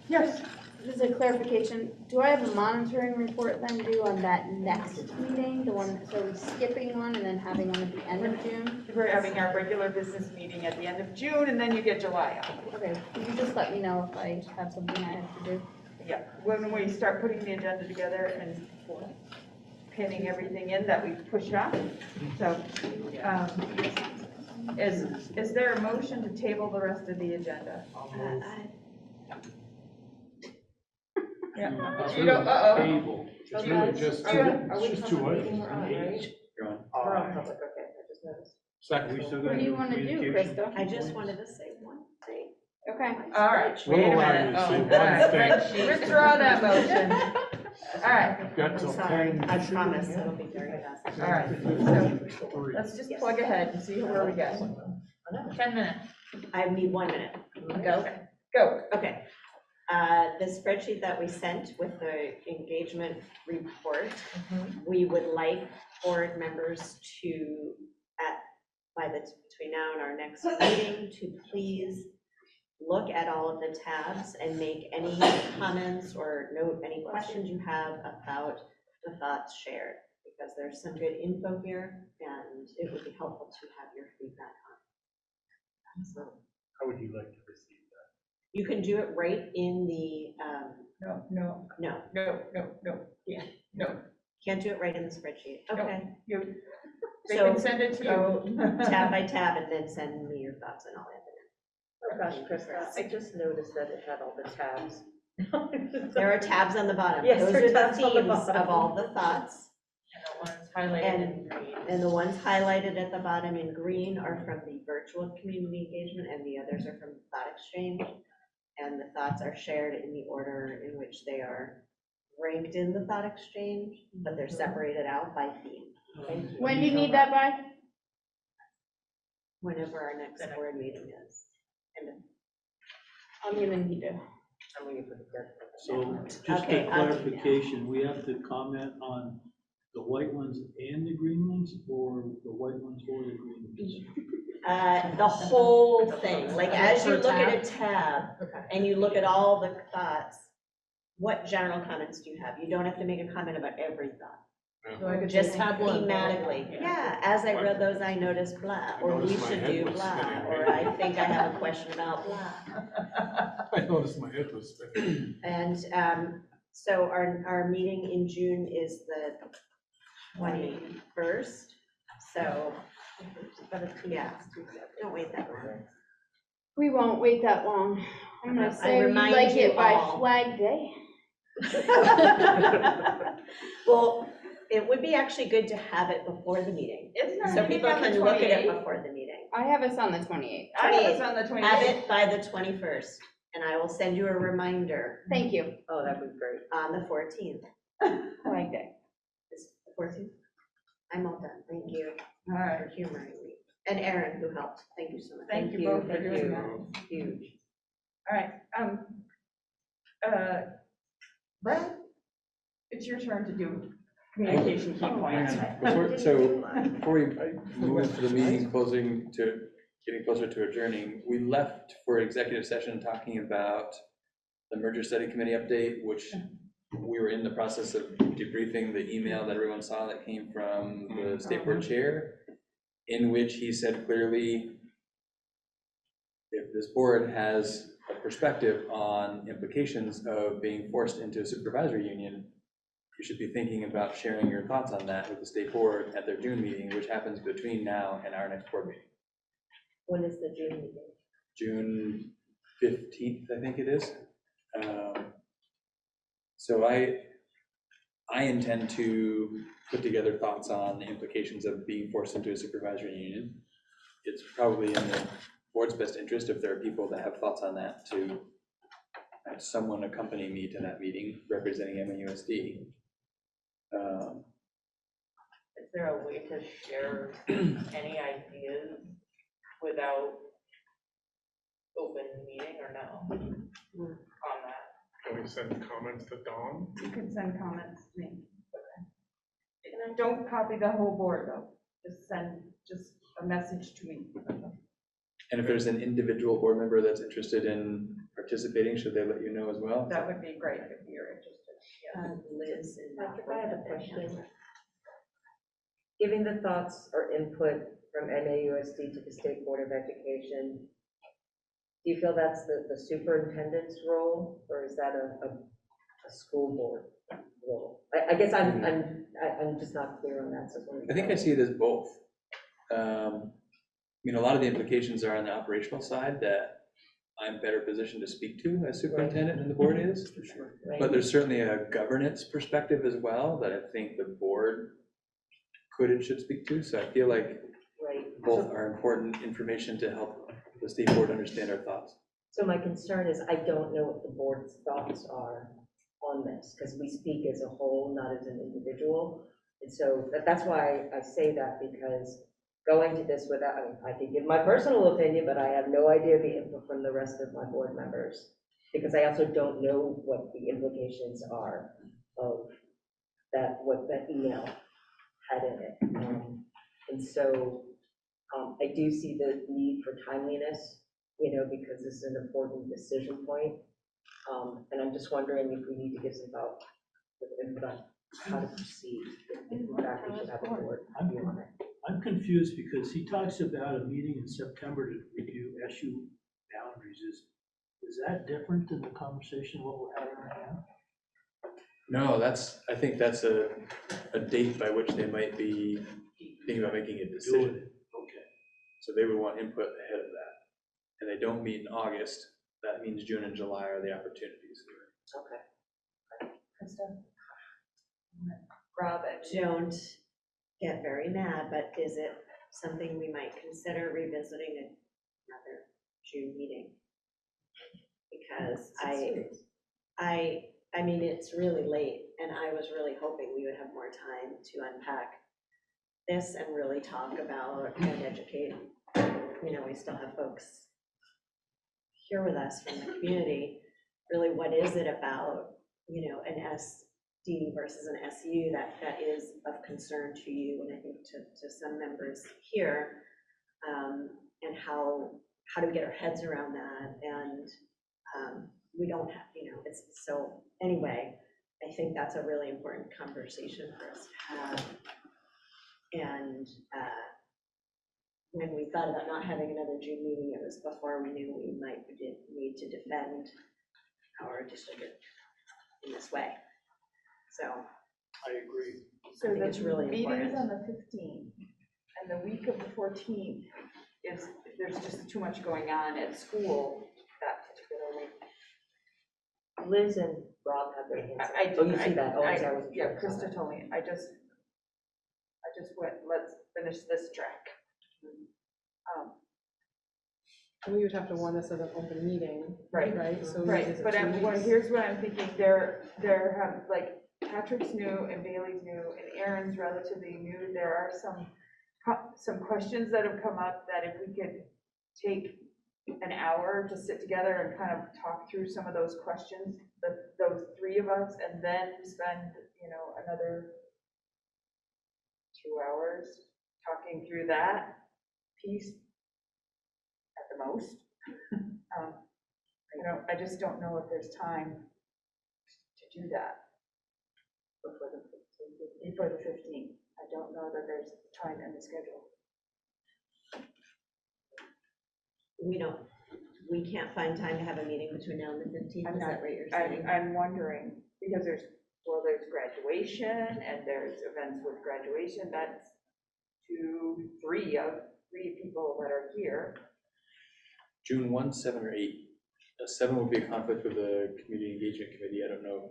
Yes? Just a clarification, do I have a monitoring report then due on that next meeting, the one, so we're skipping one and then having one at the end of June? We're having our regular business meeting at the end of June and then you get July off. Okay, could you just let me know if I have something I have to do? Yeah, when we start putting the agenda together and pinning everything in that we push off. So, is there a motion to table the rest of the agenda? Yeah. You don't, Table. It's really just, it's just 2 items. You're on. We're on public, okay, I just noticed. Second. What do you want to do, Krista? I just wanted to say one thing. Okay. all right, We'll wait a allow minute. you to say Oh, one all right, thing. withdraw that motion. All right, Got till Sorry, 10. I promise it'll be very fast. all right, so let's just plug ahead and see where we get. 10 minutes. I need 1 minute. Go, go. Okay. The spreadsheet that we sent with the engagement report, we would like board members to, between now and our next meeting, to please look at all of the tabs and make any comments or note any questions you have about the thoughts shared, because there's some good info here and it would be helpful to have your feedback on. So How would you like to receive that? you can do it right in the, No, yeah, no. can't do it right in the spreadsheet. Okay. They So can send it to go you. tab by tab and then send me your thoughts and I'll add Oh gosh, Krista, I just noticed that it had all the tabs. them. There are tabs on the bottom. Yes, Those there are are the tabs on the themes bottom. of all the thoughts. And the ones highlighted in green. And the ones highlighted at the bottom in green are from the virtual community engagement and the others are from Thought Exchange. And the thoughts are shared in the order in which they are ranked in the Thought Exchange, but they're separated out by theme. When do you need that by? Whenever our next board meeting is. And I'm gonna need to. I'm gonna put it there. So just Okay, a I'll do that. clarification, we have to comment on the white ones and the green ones, or the white ones or the green ones? The whole thing, like as you look at a tab and you look at all the thoughts, what general comments do you have? You don't have to make a comment about every thought. So I could Just tab one. thematically, yeah, as I read those, I noticed blah, or we noticed my should head do was blah, spinning. or I think I have a question about blah. I noticed my head was spinning. And so our meeting in June is the 21st, so, yeah, don't wait that long. We won't wait that long. I'm gonna I say we'd remind like you it by all. Flag Day. Well, it would be actually good to have it before the meeting, Isn't our so meeting people on the can look at it 28th? before the meeting. I have us on the 28th. I have us on the 28th. Have it by the 21st, and I will send you a reminder Thank you. Oh, that'd be great. on the 14th. Flag Day. Is the 14th? I'm all done, thank you All right, for humoring me. And Erin, who helped, thank you so much. thank you both for thank doing you. that. Huge. All right, Brad, it's your turn to do communication key points. Before we move to the meeting getting closer to adjourning, we left for executive session talking about the merger study committee update, which we were in the process of debriefing the email that everyone saw that came from the state board chair. in which he said clearly, if this board has a perspective on implications of being forced into a supervisory union, you should be thinking about sharing your thoughts on that with the state board at their June meeting, which happens between now and our next board meeting. When is the June meeting? June 15th, I think it is. So I intend to put together thoughts on the implications of being forced into a supervisory union. It's probably in the board's best interest, if there are people that have thoughts on that, to have someone accompany me to that meeting representing MAUSD. Is there a way to share any ideas without open meeting or no on that? Can we send comments to Dawn? You can send comments to me. Don't copy the whole board though, just send just a message to me. And if there's an individual board member that's interested in participating, should they let you know as well? That would be great if you're interested. Liz and Patrick, I have a question. Giving the thoughts or input from MAUSD to the State Board of Education, do you feel that's the superintendent's role, or is that a school board role? I guess I'm just not clear on that, so. I think I see it as both. A lot of the implications are on the operational side that I'm better positioned to speak to as superintendent than the board is. For sure. Right. But there's certainly a governance perspective as well that I think the board could and should speak to. So I feel like Right. both are important information to help the state board understand our thoughts. So my concern is I don't know what the board's thoughts are on this, because we speak as a whole, not as an individual. And so that's why I say that, because going to this without, I can give my personal opinion, but I have no idea the input from the rest of my board members, because I also don't know what the implications are of that, what that email had in it. And so I do see the need for timeliness, because this is an important decision point. And I'm just wondering if we need to give some thought with input on how to proceed, if in fact we should have a board view on it. I'm confused because he talks about a meeting in September to review SU boundaries. Is that different than the conversation what we're having right now? No, I think that's a date by which they might be thinking about making a decision. Okay. So they would want input ahead of that. And they don't meet in August. That means June and July are the opportunities. Okay. Krista? Rob, don't get very mad, but is it something we might consider revisiting at another June meeting? Because I mean, it's really late, and I was really hoping we would have more time to unpack this and really talk about and educate. We still have folks here with us from the community. Really, what is it about, an SD versus an SU that is of concern to you, and I think to some members here, and how do we get our heads around that? And we don't have, it's so, anyway, I think that's a really important conversation for us to have. And when we thought about not having another June meeting, it was before we knew we might need to defend our district in this way. So I agree. So I think it's really the meeting's important. on the 15th, and the week of the 14th there's just too much going on at school that particular week. Liz and Rob have their hands up. I Oh, you see that? Oh, I'm sorry. Yeah, Krista told me, I just went, let's finish this track. We would have to warn this as an open meeting. Right. Right, so. Right, but here's what I'm thinking, there have, like, Patrick's new and Bailey's new and Aaron's relatively new. There are some questions that have come up that if we could take an hour to sit together and kind of talk through some of those questions, those three of us, and then spend, another 2 hours talking through that piece at the most. I just don't know if there's time to do that before the 15th. I don't know that there's time in the schedule. we can't find time to have a meeting between now and the 15th, is that what you're saying? I'm wondering, because there's graduation and there's events with graduation, that's three people that are here. June 1, 7, or 8. 7 will be a conflict with the community engagement committee, I don't know.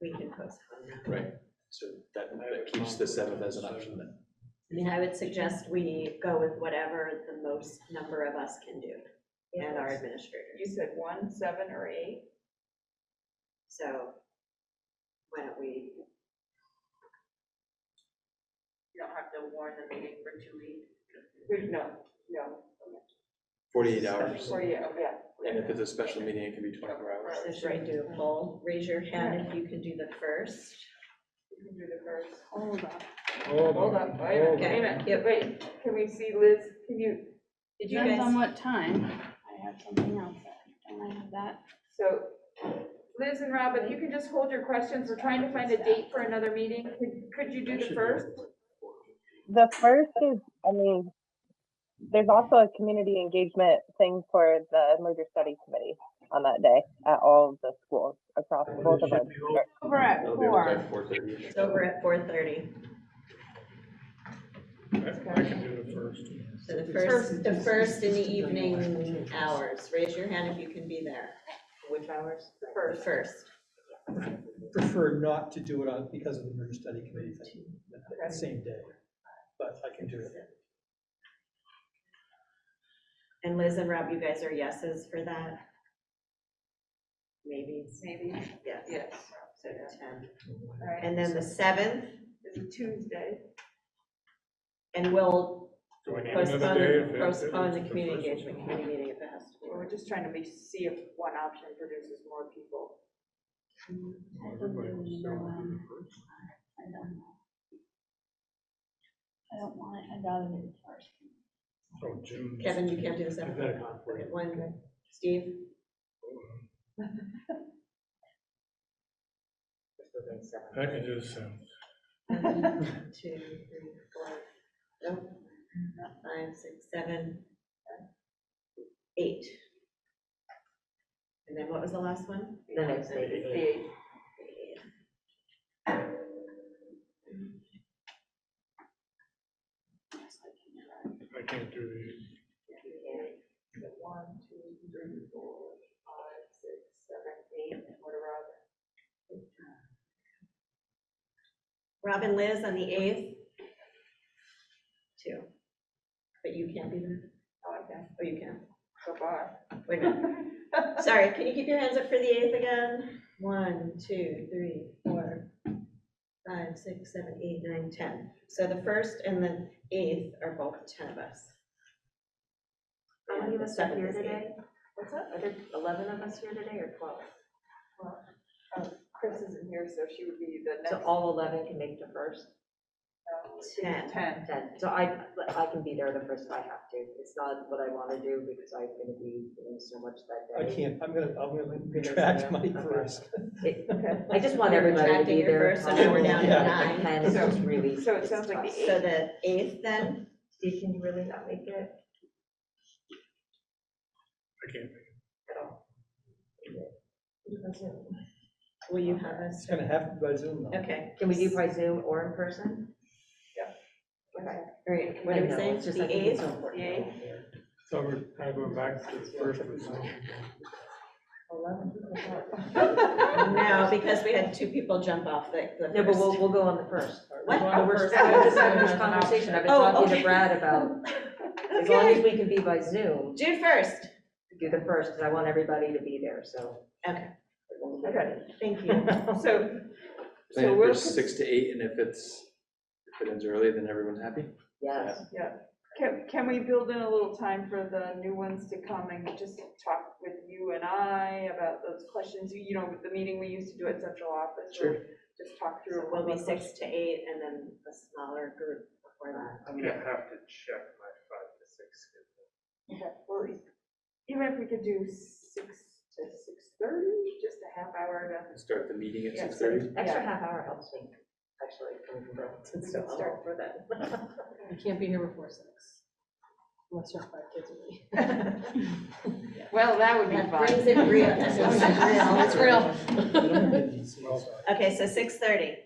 We can postpone that. Right, so that keeps the 7th as an option then. I mean, I would suggest we go with whatever the most number of us can do, and our administrators. You said 1, 7, or 8? So why don't we, You don't have to warn the meeting for 2 weeks. No. 48 hours. Yeah. And if it's a special meeting, it can be 24 hours. so should we do a poll? Raise your hand if you can do the first. You can do the first. Hold on. Hold up, wait a minute, Yep. wait, can we see Liz, did you Depends guys? on what time. I have something else. Don't I have that? So Liz and Rob, if you can just hold your questions, we're trying to find a date for another meeting, could you do the first? The first is, I mean, there's also a community engagement thing for the merger study committee on that day at all of the schools across both of our districts. Over at It'll be over 4. by 4:30. It's over at 4:30. I can do the first. So the first in the evening hours. Raise your hand if you can be there. Which hours? The first. Prefer not to do it on, because of the merger study committee thing, that same day, but I can do it. And Liz and Rob, you guys are yeses for that? Maybe. Yes. Yes. So 10. Alright. And then the 7th, It's a Tuesday. and we'll Do I need another day? if it- postpone the if community first- engagement committee meeting if it has to be. We're just trying to see if one option produces more people. Everybody will still do the first. I don't know. I don't want it. I'd rather do the first. So June. Kevin, you can't do the I've 7th? got a conflict. Okay, one, Steve? I can do the 7th. 1, 2, 3, 4, nope, 5, 6, 7, 8. And then what was the last one? The next day. The 8th. I can't do the. 1, 2, 3, 4, 5, 6, 7, 8, and what are Robin, Liz on the 8th? 2. But you can't be there? Oh, I can, Oh, you can. so far. Wait a minute. Sorry, can you keep your hands up for the 8th again? 1, 2, 3, 4, 5, 6, 7, 8, 9, 10. So the 1st and the 8th are both 10 of us. How many of us are here today? What's up? Are there 11 of us here today or 12? Chris isn't here, so she would be the next. So all 11 can make the first? 10. 10. 10. So I can be there the first if I have to. It's not what I want to do because I'm going to be doing so much that I day. can't, I'm gonna retract my first. I just want You're everybody to retracting be your there. first, so now we're down to Yeah, 9. 10 is just really. So it sounds like the it's tough. So the 8th then? Steve, can you really not make it I can't. at all? Will you have us? It's gonna happen by Zoom though. Okay. Can we do by Zoom or in person? Okay. All right, what are we I know, saying? it's just The I think it's 8th? so important. The 8th? So we're kind of going back to the first with Zoom. No, because we had 2 people jump off the No, but first. we'll go on the first. What? Oh, we're just having this conversation. I've been Oh, talking to okay. Brad about, as long as Okay. we can be by Zoom, June 1st. do the first, because I want everybody to be there, so. Okay, Okay, thank you. so Plan we'll. for 6 to 8, and if it ends early, then everyone's happy? Yes. Yeah, can we build in a little time for the new ones to come and just talk with you and I about those questions, you know, the meeting we used to do at central office? Sure. Just talk through. So we'll be 6 to 8 and then a smaller group before that. I'm gonna have to check my 5 to 6 schedule. Okay, well, even if we could do 6 to 6:30, just a half hour to. Start the meeting at Yeah, 6:30? Extra half hour helps me, actually, coming from Burlington, so Start for that. You can't be here before 6. Let's just 5 kids a week. Well, that would be That fun. brings it real. It's real. It's real. Okay, so 6:30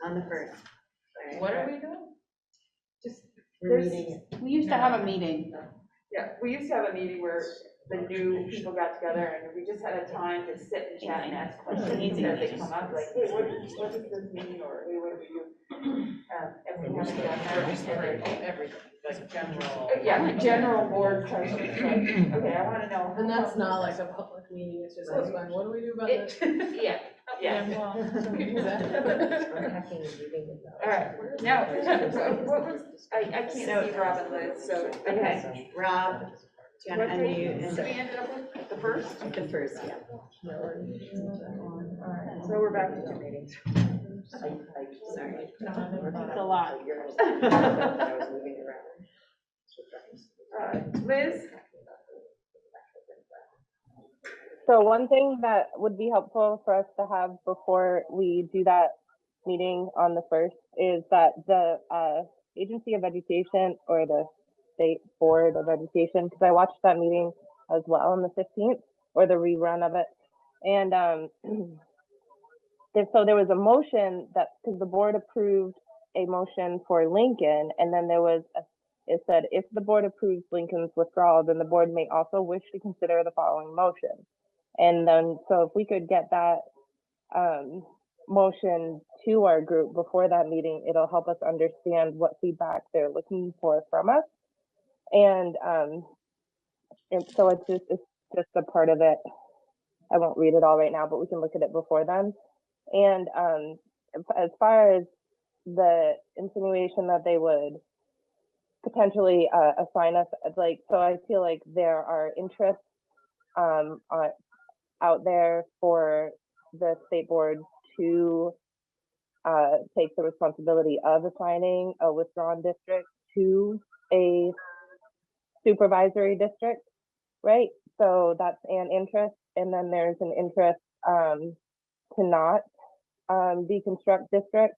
on the first. What are we doing? We're meeting. We used to have a meeting. Yeah, we used to have a meeting where the new people got together and we just had a time to sit and chat and ask questions as they come up, like, hey, what does this mean, or hey, what do we do? And we haven't done that. Everything, like general. Yeah, general board questions, like, okay, I wanna know. And that's not like a public meeting, it's just like, what do we do about this? Yeah, yeah. Well, All right, now, what was, I can't see Rob and Liz, so. Okay, Rob, do you want to unmute? So we ended up with the first? The first, yeah. Alright, so we're back to 2 meetings. Sorry. It's a lot. Liz? So one thing that would be helpful for us to have before we do that meeting on the 1st is that the Agency of Education, or the State Board of Education, because I watched that meeting as well on the 15th, or the rerun of it. And so there was a motion that, because the board approved a motion for Lincoln, and then there was, it said, if the board approves Lincoln's withdrawal, then the board may also wish to consider the following motion. And then, so if we could get that motion to our group before that meeting, it'll help us understand what feedback they're looking for from us. And so it's just a part of it. I won't read it all right now, but we can look at it before then. And as far as the insinuation that they would potentially assign us, like, so I feel like there are interests out there for the state board to take the responsibility of assigning a withdrawn district to a supervisory district, right? So that's an interest. And then there's an interest to not deconstruct districts.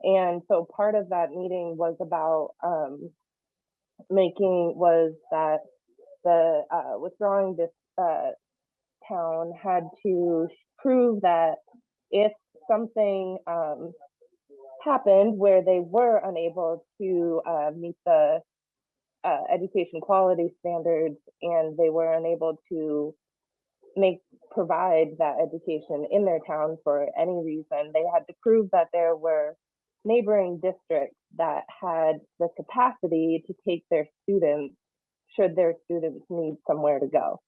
And so part of that meeting was about that the withdrawing this town had to prove that if something happened where they were unable to meet the education quality standards, and they were unable to provide that education in their town for any reason, they had to prove that there were neighboring districts that had the capacity to take their students should their students need somewhere to go.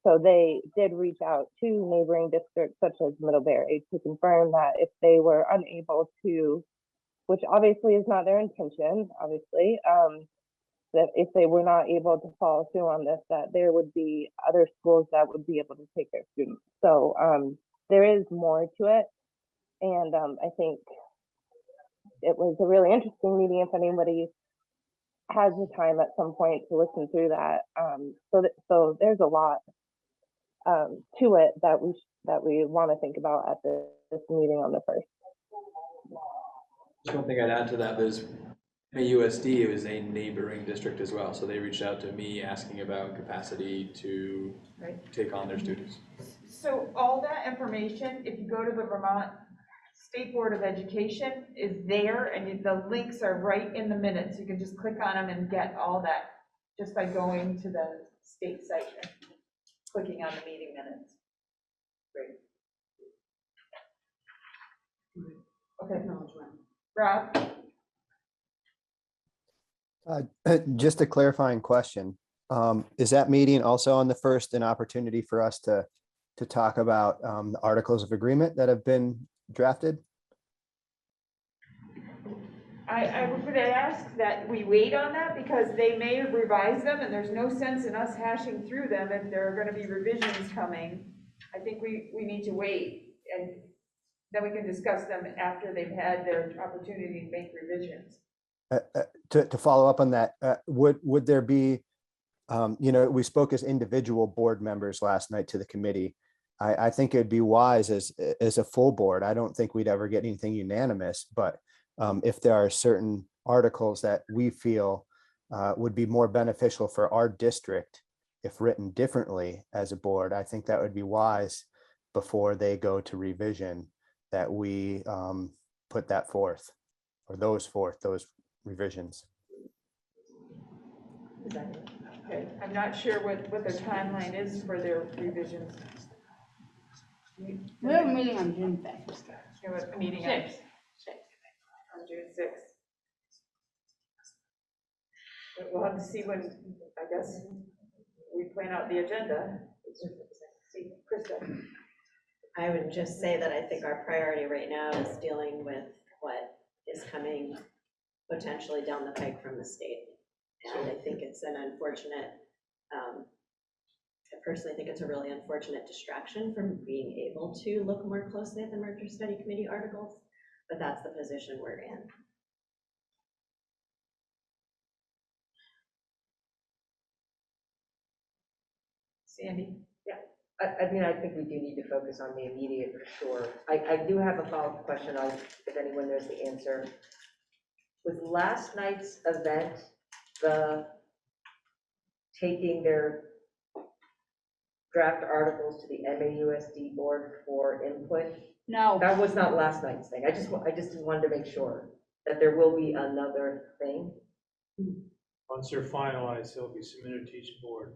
So they did reach out to neighboring districts such as Middlebury to confirm that if they were unable to, which obviously is not their intention, obviously, that if they were not able to follow through on this, that there would be other schools that would be able to take their students. So there is more to it. And I think it was a really interesting meeting if anybody has the time at some point to listen through that. So there's a lot to it that we want to think about at this meeting on the 1st. Just one thing I'd add to that is MAUSD is a neighboring district as well. So they reached out to me asking about capacity to take on their students. So all that information, if you go to the Vermont State Board of Education, is there, and the links are right in the minutes. You can just click on them and get all that just by going to the state site and clicking on the meeting minutes. Great. Okay, Rob? Just a clarifying question. Is that meeting also on the 1st an opportunity for us to talk about the articles of agreement that have been drafted? I would ask that we wait on that because they may revise them and there's no sense in us hashing through them if there are going to be revisions coming. I think we need to wait, and then we can discuss them after they've had their opportunity to make revisions. To follow up on that, would there be, we spoke as individual board members last night to the committee. I think it'd be wise as a full board. I don't think we'd ever get anything unanimous, but if there are certain articles that we feel would be more beneficial for our district if written differently as a board. I think that would be wise before they go to revision, that we put that forth, or those revisions. Okay, I'm not sure what their timeline is for their revisions. We have a meeting on June 5th. You have a meeting on June 6th. But we'll have to see when, I guess, we plan out the agenda. See, Krista. I would just say that I think our priority right now is dealing with what is coming potentially down the pike from the state. And I think it's an unfortunate, I personally think it's a really unfortunate distraction from being able to look more closely at the merger study committee articles, but that's the position we're in. Sandy? I mean, I think we do need to focus on the immediate for sure. I do have a follow-up question, if anyone knows the answer. Was last night's event the taking their draft articles to the MAUSD board for input? No. That was not last night's thing. I just wanted to make sure that there will be another thing. Once they're finalized, they'll be submitted to each board.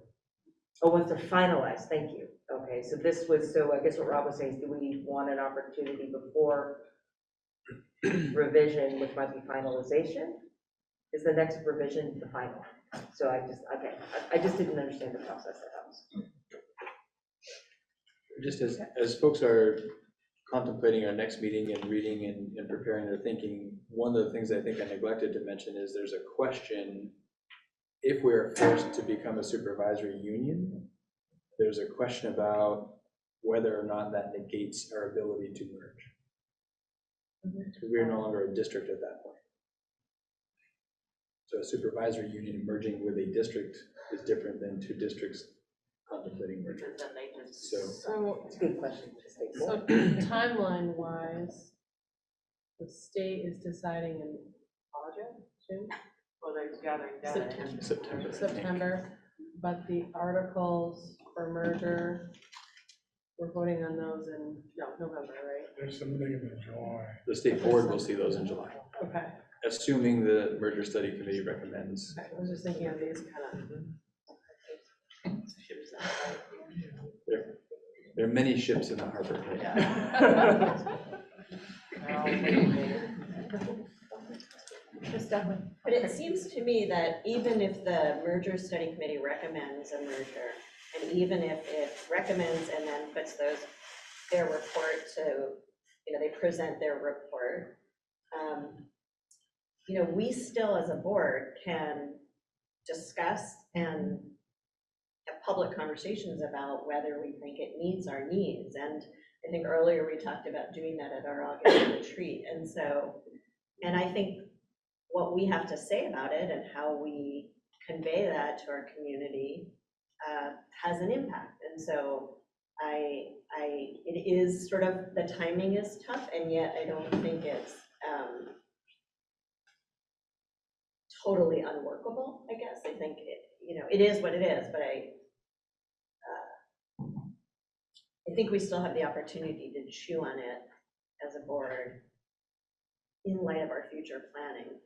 Oh, once they're finalized, thank you. Okay, so this was, so I guess what Rob was saying is, do we want an opportunity before revision, which might be finalization? Is the next revision the final? So I just didn't understand the process that was. Just as folks are contemplating our next meeting and reading and preparing their thinking, one of the things I think I neglected to mention is there's a question, if we are forced to become a supervisory union, there's a question about whether or not that negates our ability to merge. Because we're no longer a district at that point. So a supervisory union merging with a district is different than two districts contemplating merger. So It's a good question. So timeline wise, the state is deciding in August, June? Well, they're gathering data. September, but the articles for merger, we're voting on those in, November, right? There's something in July. The state board will see those in July, Okay, assuming the merger study committee recommends. I was just thinking of these kind of. There are many ships in the harbor. But it seems to me that even if the merger study committee recommends a merger, and even if it recommends and then puts their report to, they present their report, we still as a board can discuss and have public conversations about whether we think it meets our needs. And I think earlier we talked about doing that at our August retreat. And I think what we have to say about it and how we convey that to our community has an impact. And so it is sort of, the timing is tough, and yet I don't think it's totally unworkable, I guess. I think it is what it is, but I think we still have the opportunity to chew on it as a board in light of our future planning,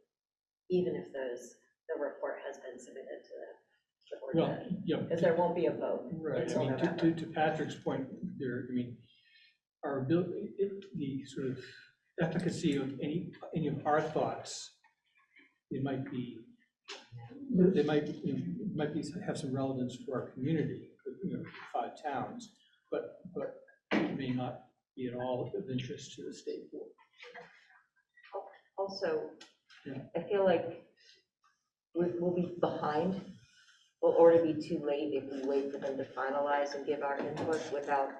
even if the report has been submitted to the board. Because there won't be a vote until November. To Patrick's point there, our ability, the sort of efficacy of any of our thoughts, they might have some relevance to our community, 5 towns, but it may not be at all of interest to the state board. Also, I feel like we'll be behind, or to be too late if we wait for them to finalize and give our input without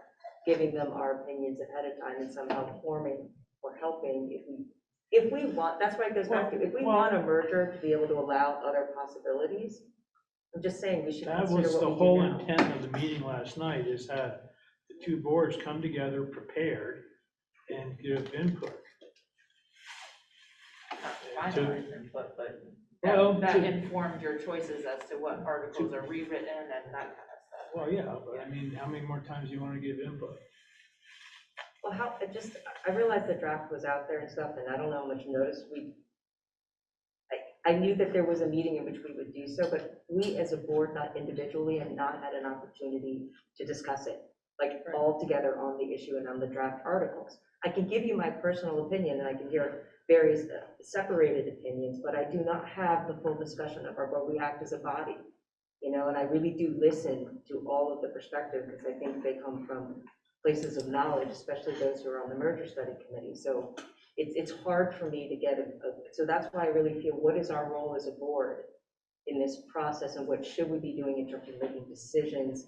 giving them our opinions ahead of time and somehow forming or helping if we want, that's why it goes back to, if we want a merger to be able to allow other possibilities, I'm just saying we should That consider was what the we do whole now. intent of the meeting last night, is have the two boards come together prepared and give input. Finalized input, but Well, that to- informed your choices as to what articles are rewritten and that kind of stuff. Well, yeah, but I mean, how many more times do you want to give input? Well, I realized the draft was out there and stuff, and I don't know how much notice I knew that there was a meeting in which we would do so, but we as a board, not individually, have not had an opportunity to discuss it, like all together on the issue and on the draft articles. I can give you my personal opinion, and I can hear various separated opinions, but I do not have the full discussion of where we act as a body, and I really do listen to all of the perspectives, because I think they come from places of knowledge, especially those who are on the merger study committee. So it's hard for me to get so that's why I really feel, what is our role as a board in this process, and what should we be doing in terms of making decisions?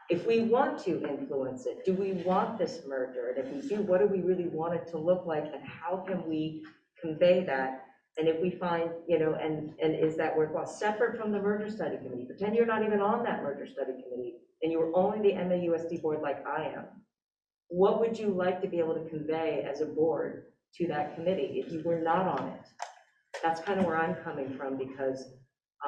If we want to influence it, do we want this merger? And if we do, what do we really want it to look like, and how can we convey that? And if we find, and is that worthwhile, separate from the merger study committee? Pretend you're not even on that merger study committee, and you're only the MAUSD board like I am. What would you like to be able to convey as a board to that committee if you were not on it? That's kind of where I'm coming from, because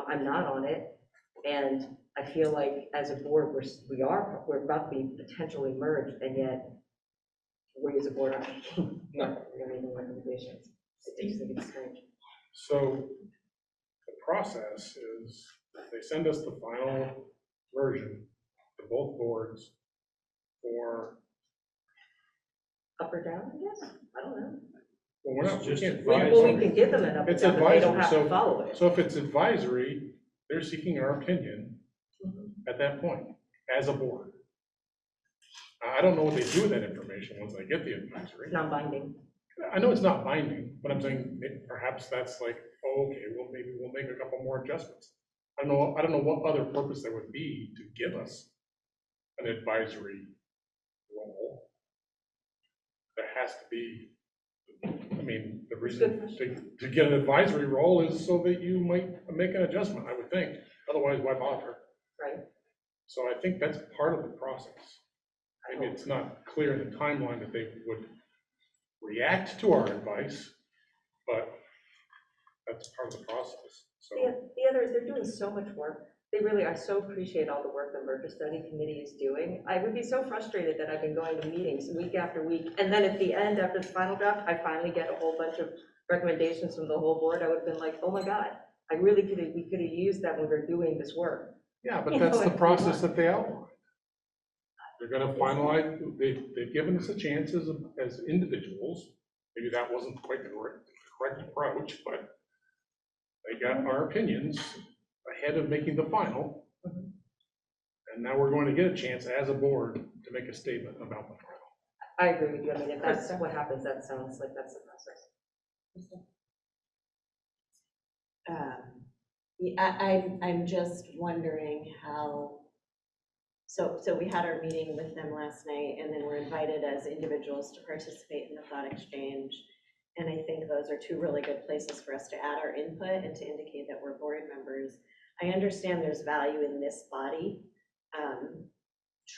I'm not on it, and I feel like as a board, we're about to be potentially merged, and yet we as a board aren't making recommendations. I just think it's strange. So the process is they send us the final version to both boards for. Up or down, I guess? I don't know. Well, we're not, we can't. Well, we can give them an up or It's down, but they don't advisory, have so, to follow it. so if it's advisory, they're seeking our opinion at that point, as a board. I don't know what they do with that information once they get the advisory. It's non-binding. I know it's not binding, but I'm saying perhaps that's like, oh, okay, well, maybe we'll make a couple more adjustments. I don't know what other purpose there would be to give us an advisory role. There has to be, I mean, the reason to get an advisory role is so that you might make an adjustment, I would think. Otherwise, why bother? Right. So I think that's part of the process. Maybe it's not clear in the timeline that they would react to our advice, but that's part of the process. So The other is they're doing so much work. They really, I so appreciate all the work the merger study committee is doing. I would be so frustrated that I've been going to meetings week after week, and then at the end, after the final draft, I finally get a whole bunch of recommendations from the whole board. I would have been like, oh my God, we could have used that when we were doing this work. yeah, but that's the process that they outlined. They're gonna finalize, they've given us a chance as individuals. Maybe that wasn't quite the correct approach, but they got our opinions ahead of making the final. And now we're going to get a chance as a board to make a statement about the final. I agree with you. I mean, if that's what happens, that sounds like that's the process. I'm just wondering how, so we had our meeting with them last night, and then we're invited as individuals to participate in the thought exchange. And I think those are two really good places for us to add our input and to indicate that we're board members. I understand there's value in this body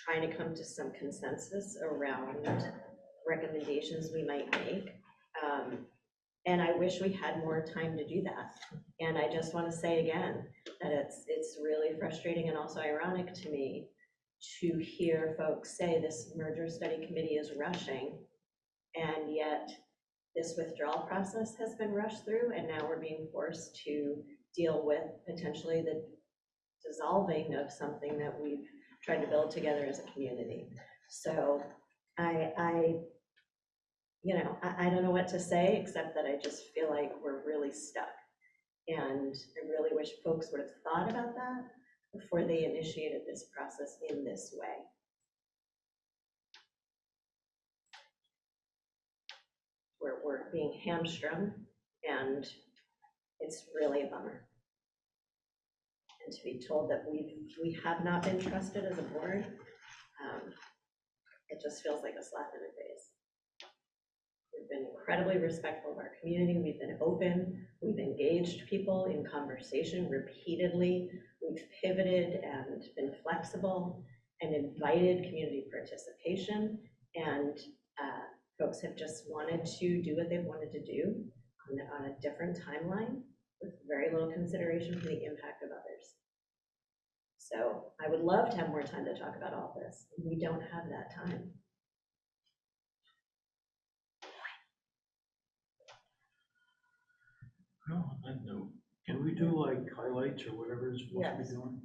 trying to come to some consensus around recommendations we might make. And I wish we had more time to do that. And I just want to say again that it's really frustrating and also ironic to me to hear folks say this merger study committee is rushing, and yet this withdrawal process has been rushed through, and now we're being forced to deal with potentially the dissolving of something that we've tried to build together as a community. So I don't know what to say, except that I just feel like we're really stuck. And I really wish folks would have thought about that before they initiated this process in this way. We're being hamstrung, and it's really a bummer. And to be told that we have not been trusted as a board, it just feels like a slap in the face. We've been incredibly respectful of our community. We've been open. We've engaged people in conversation repeatedly. We've pivoted and been flexible and invited community participation. And folks have just wanted to do what they've wanted to do on a different timeline with very little consideration for the impact of others. So I would love to have more time to talk about all this. We don't have that time. Well, I know. Can we do like highlights or whatever it's supposed to be Yes. doing?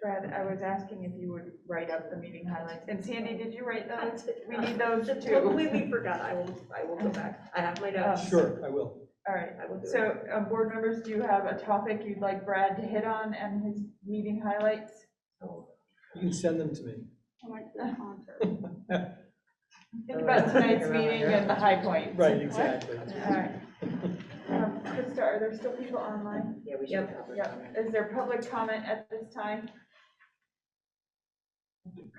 Brad, I was asking if you would write up the meeting highlights. And Sandy, did you write those? We need those too. Completely forgot. I will go back. I have my notes. Sure, I will. All right, I will do it. so, board members, do you have a topic you'd like Brad to hit on and his meeting highlights? You can send them to me. Think about tonight's meeting and the high points. Right, exactly. All right. Krista, are there still people online? Yeah, we should cover Yep. Is there public comment at this time?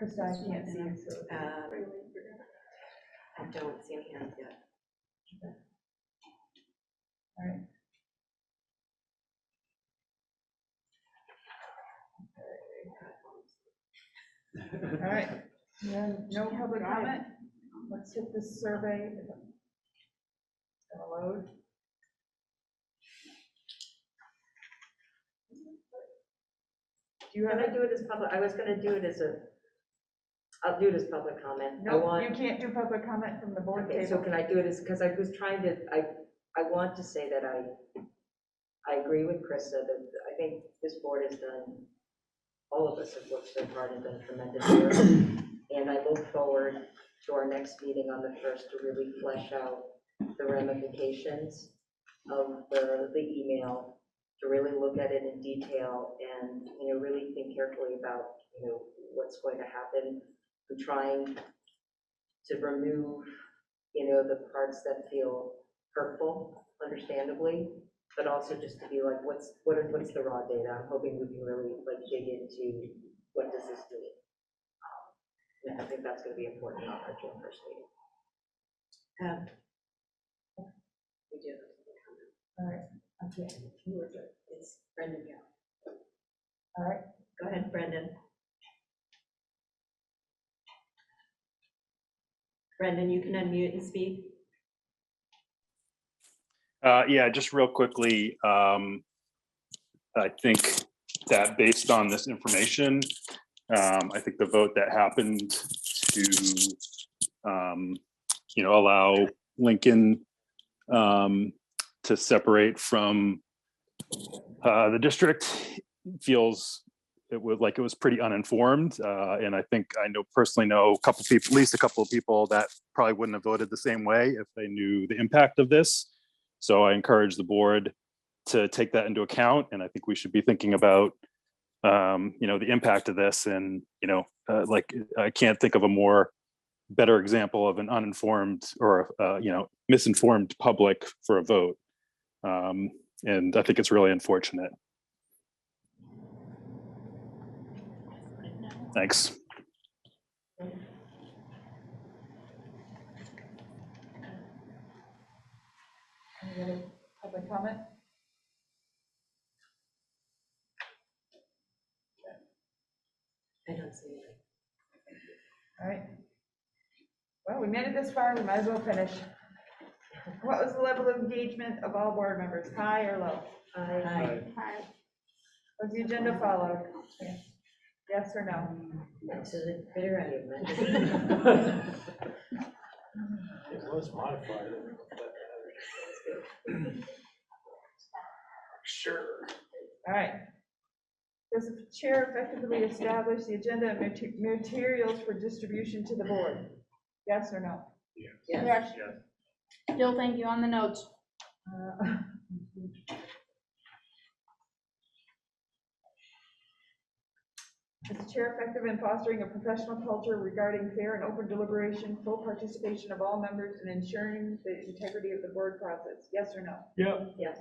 Krista, I can't see you, so. I don't see any hands yet. All right. All right, no public comment? Let's hit this survey. It's gonna load. Do you Can have I do it as public? I was gonna do it as I'll do it as public comment. No, you can't do public comment from the board Okay, so table. can I do it as, because I was trying to, I want to say that I agree with Krista that I think this board has done, all of us have worked so hard and done tremendous work. And I look forward to our next meeting on the 1st to really flesh out the ramifications of the email, to really look at it in detail and, you know, really think carefully about, you know, what's going to happen. I'm trying to remove, you know, the parts that feel hurtful, understandably, but also just to be like, what's the raw data? I'm hoping we can really like dig into what does this mean. And I think that's going to be important on our June 1st meeting. We do. All right, okay. It's Brendan, yeah. All right, Go ahead, Brendan. Brendan, you can unmute and speak. Yeah, just real quickly, I think that based on this information, I think the vote that happened to, you know, allow Lincoln to separate from the district feels it was pretty uninformed, and I think I personally know a couple people, at least a couple of people that probably wouldn't have voted the same way if they knew the impact of this. So I encourage the board to take that into account, and I think we should be thinking about, you know, the impact of this. And you know, like I can't think of a better example of an uninformed or you know, misinformed public for a vote, and I think it's really unfortunate. Thanks. any other public comment? I don't see it. All right. Well, we made it this far, we might as well finish. What was the level of engagement of all board members, high or low? Aye. Was the agenda followed? Yes or no? This is a bitter argument. It was modified. Sure. All right. Does the chair effectively establish the agenda and materials for distribution to the board? Yes or no? Yes. Yes. Still thank you on the notes. Is the chair effective in fostering a professional culture regarding fair and open deliberation, full participation of all members, and ensuring the integrity of the board process? Yes or no? Yeah. Yes.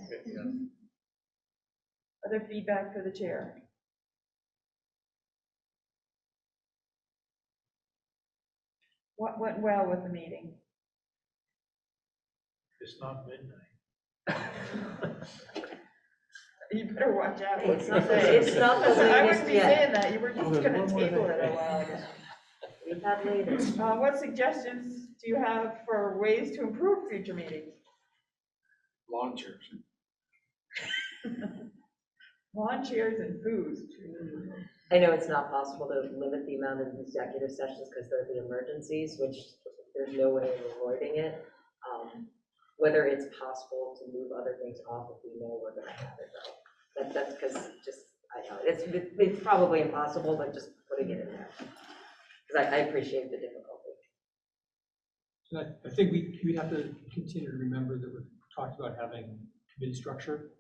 Other feedback for the chair? What went well with the meeting? It's not midnight. You better watch out. Hey, it's not the I latest wouldn't be yet. saying that, you were just gonna table it a while ago. We've had later. What suggestions do you have for ways to improve future meetings? Lawn chairs. Lawn chairs and food. I know it's not possible to limit the amount of executive sessions because they're the emergencies, which there's no way of avoiding it. Whether it's possible to move other things off if we know we're gonna have it though. That's because just, I know, it's probably impossible, but just putting it in there. Because I appreciate the difficulty. And I think we have to continue to remember that we've talked about having committee structure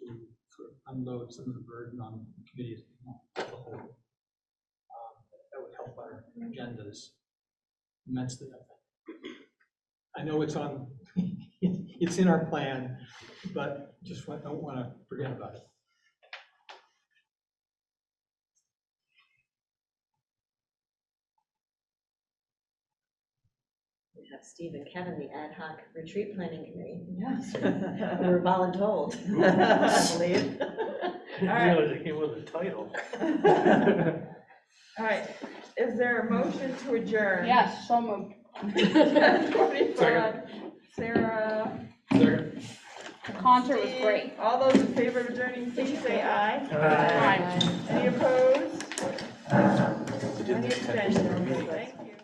to sort of unload some of the burden on committees as a whole. That would help our agendas immensely, I think. I know it's on, it's in our plan, but just don't want to forget about it. We have Steve and Kevin, the ad hoc retreat planning committee. Yes. We were voluntold, I believe. I didn't realize it came with a title. All right, is there a motion to adjourn? Yes, so moved. 10:45. Sarah. Second. The concert was Steve. great. All those in favor of adjourning, please say aye. Aye. Any opposed? Any abstentions? Thank you.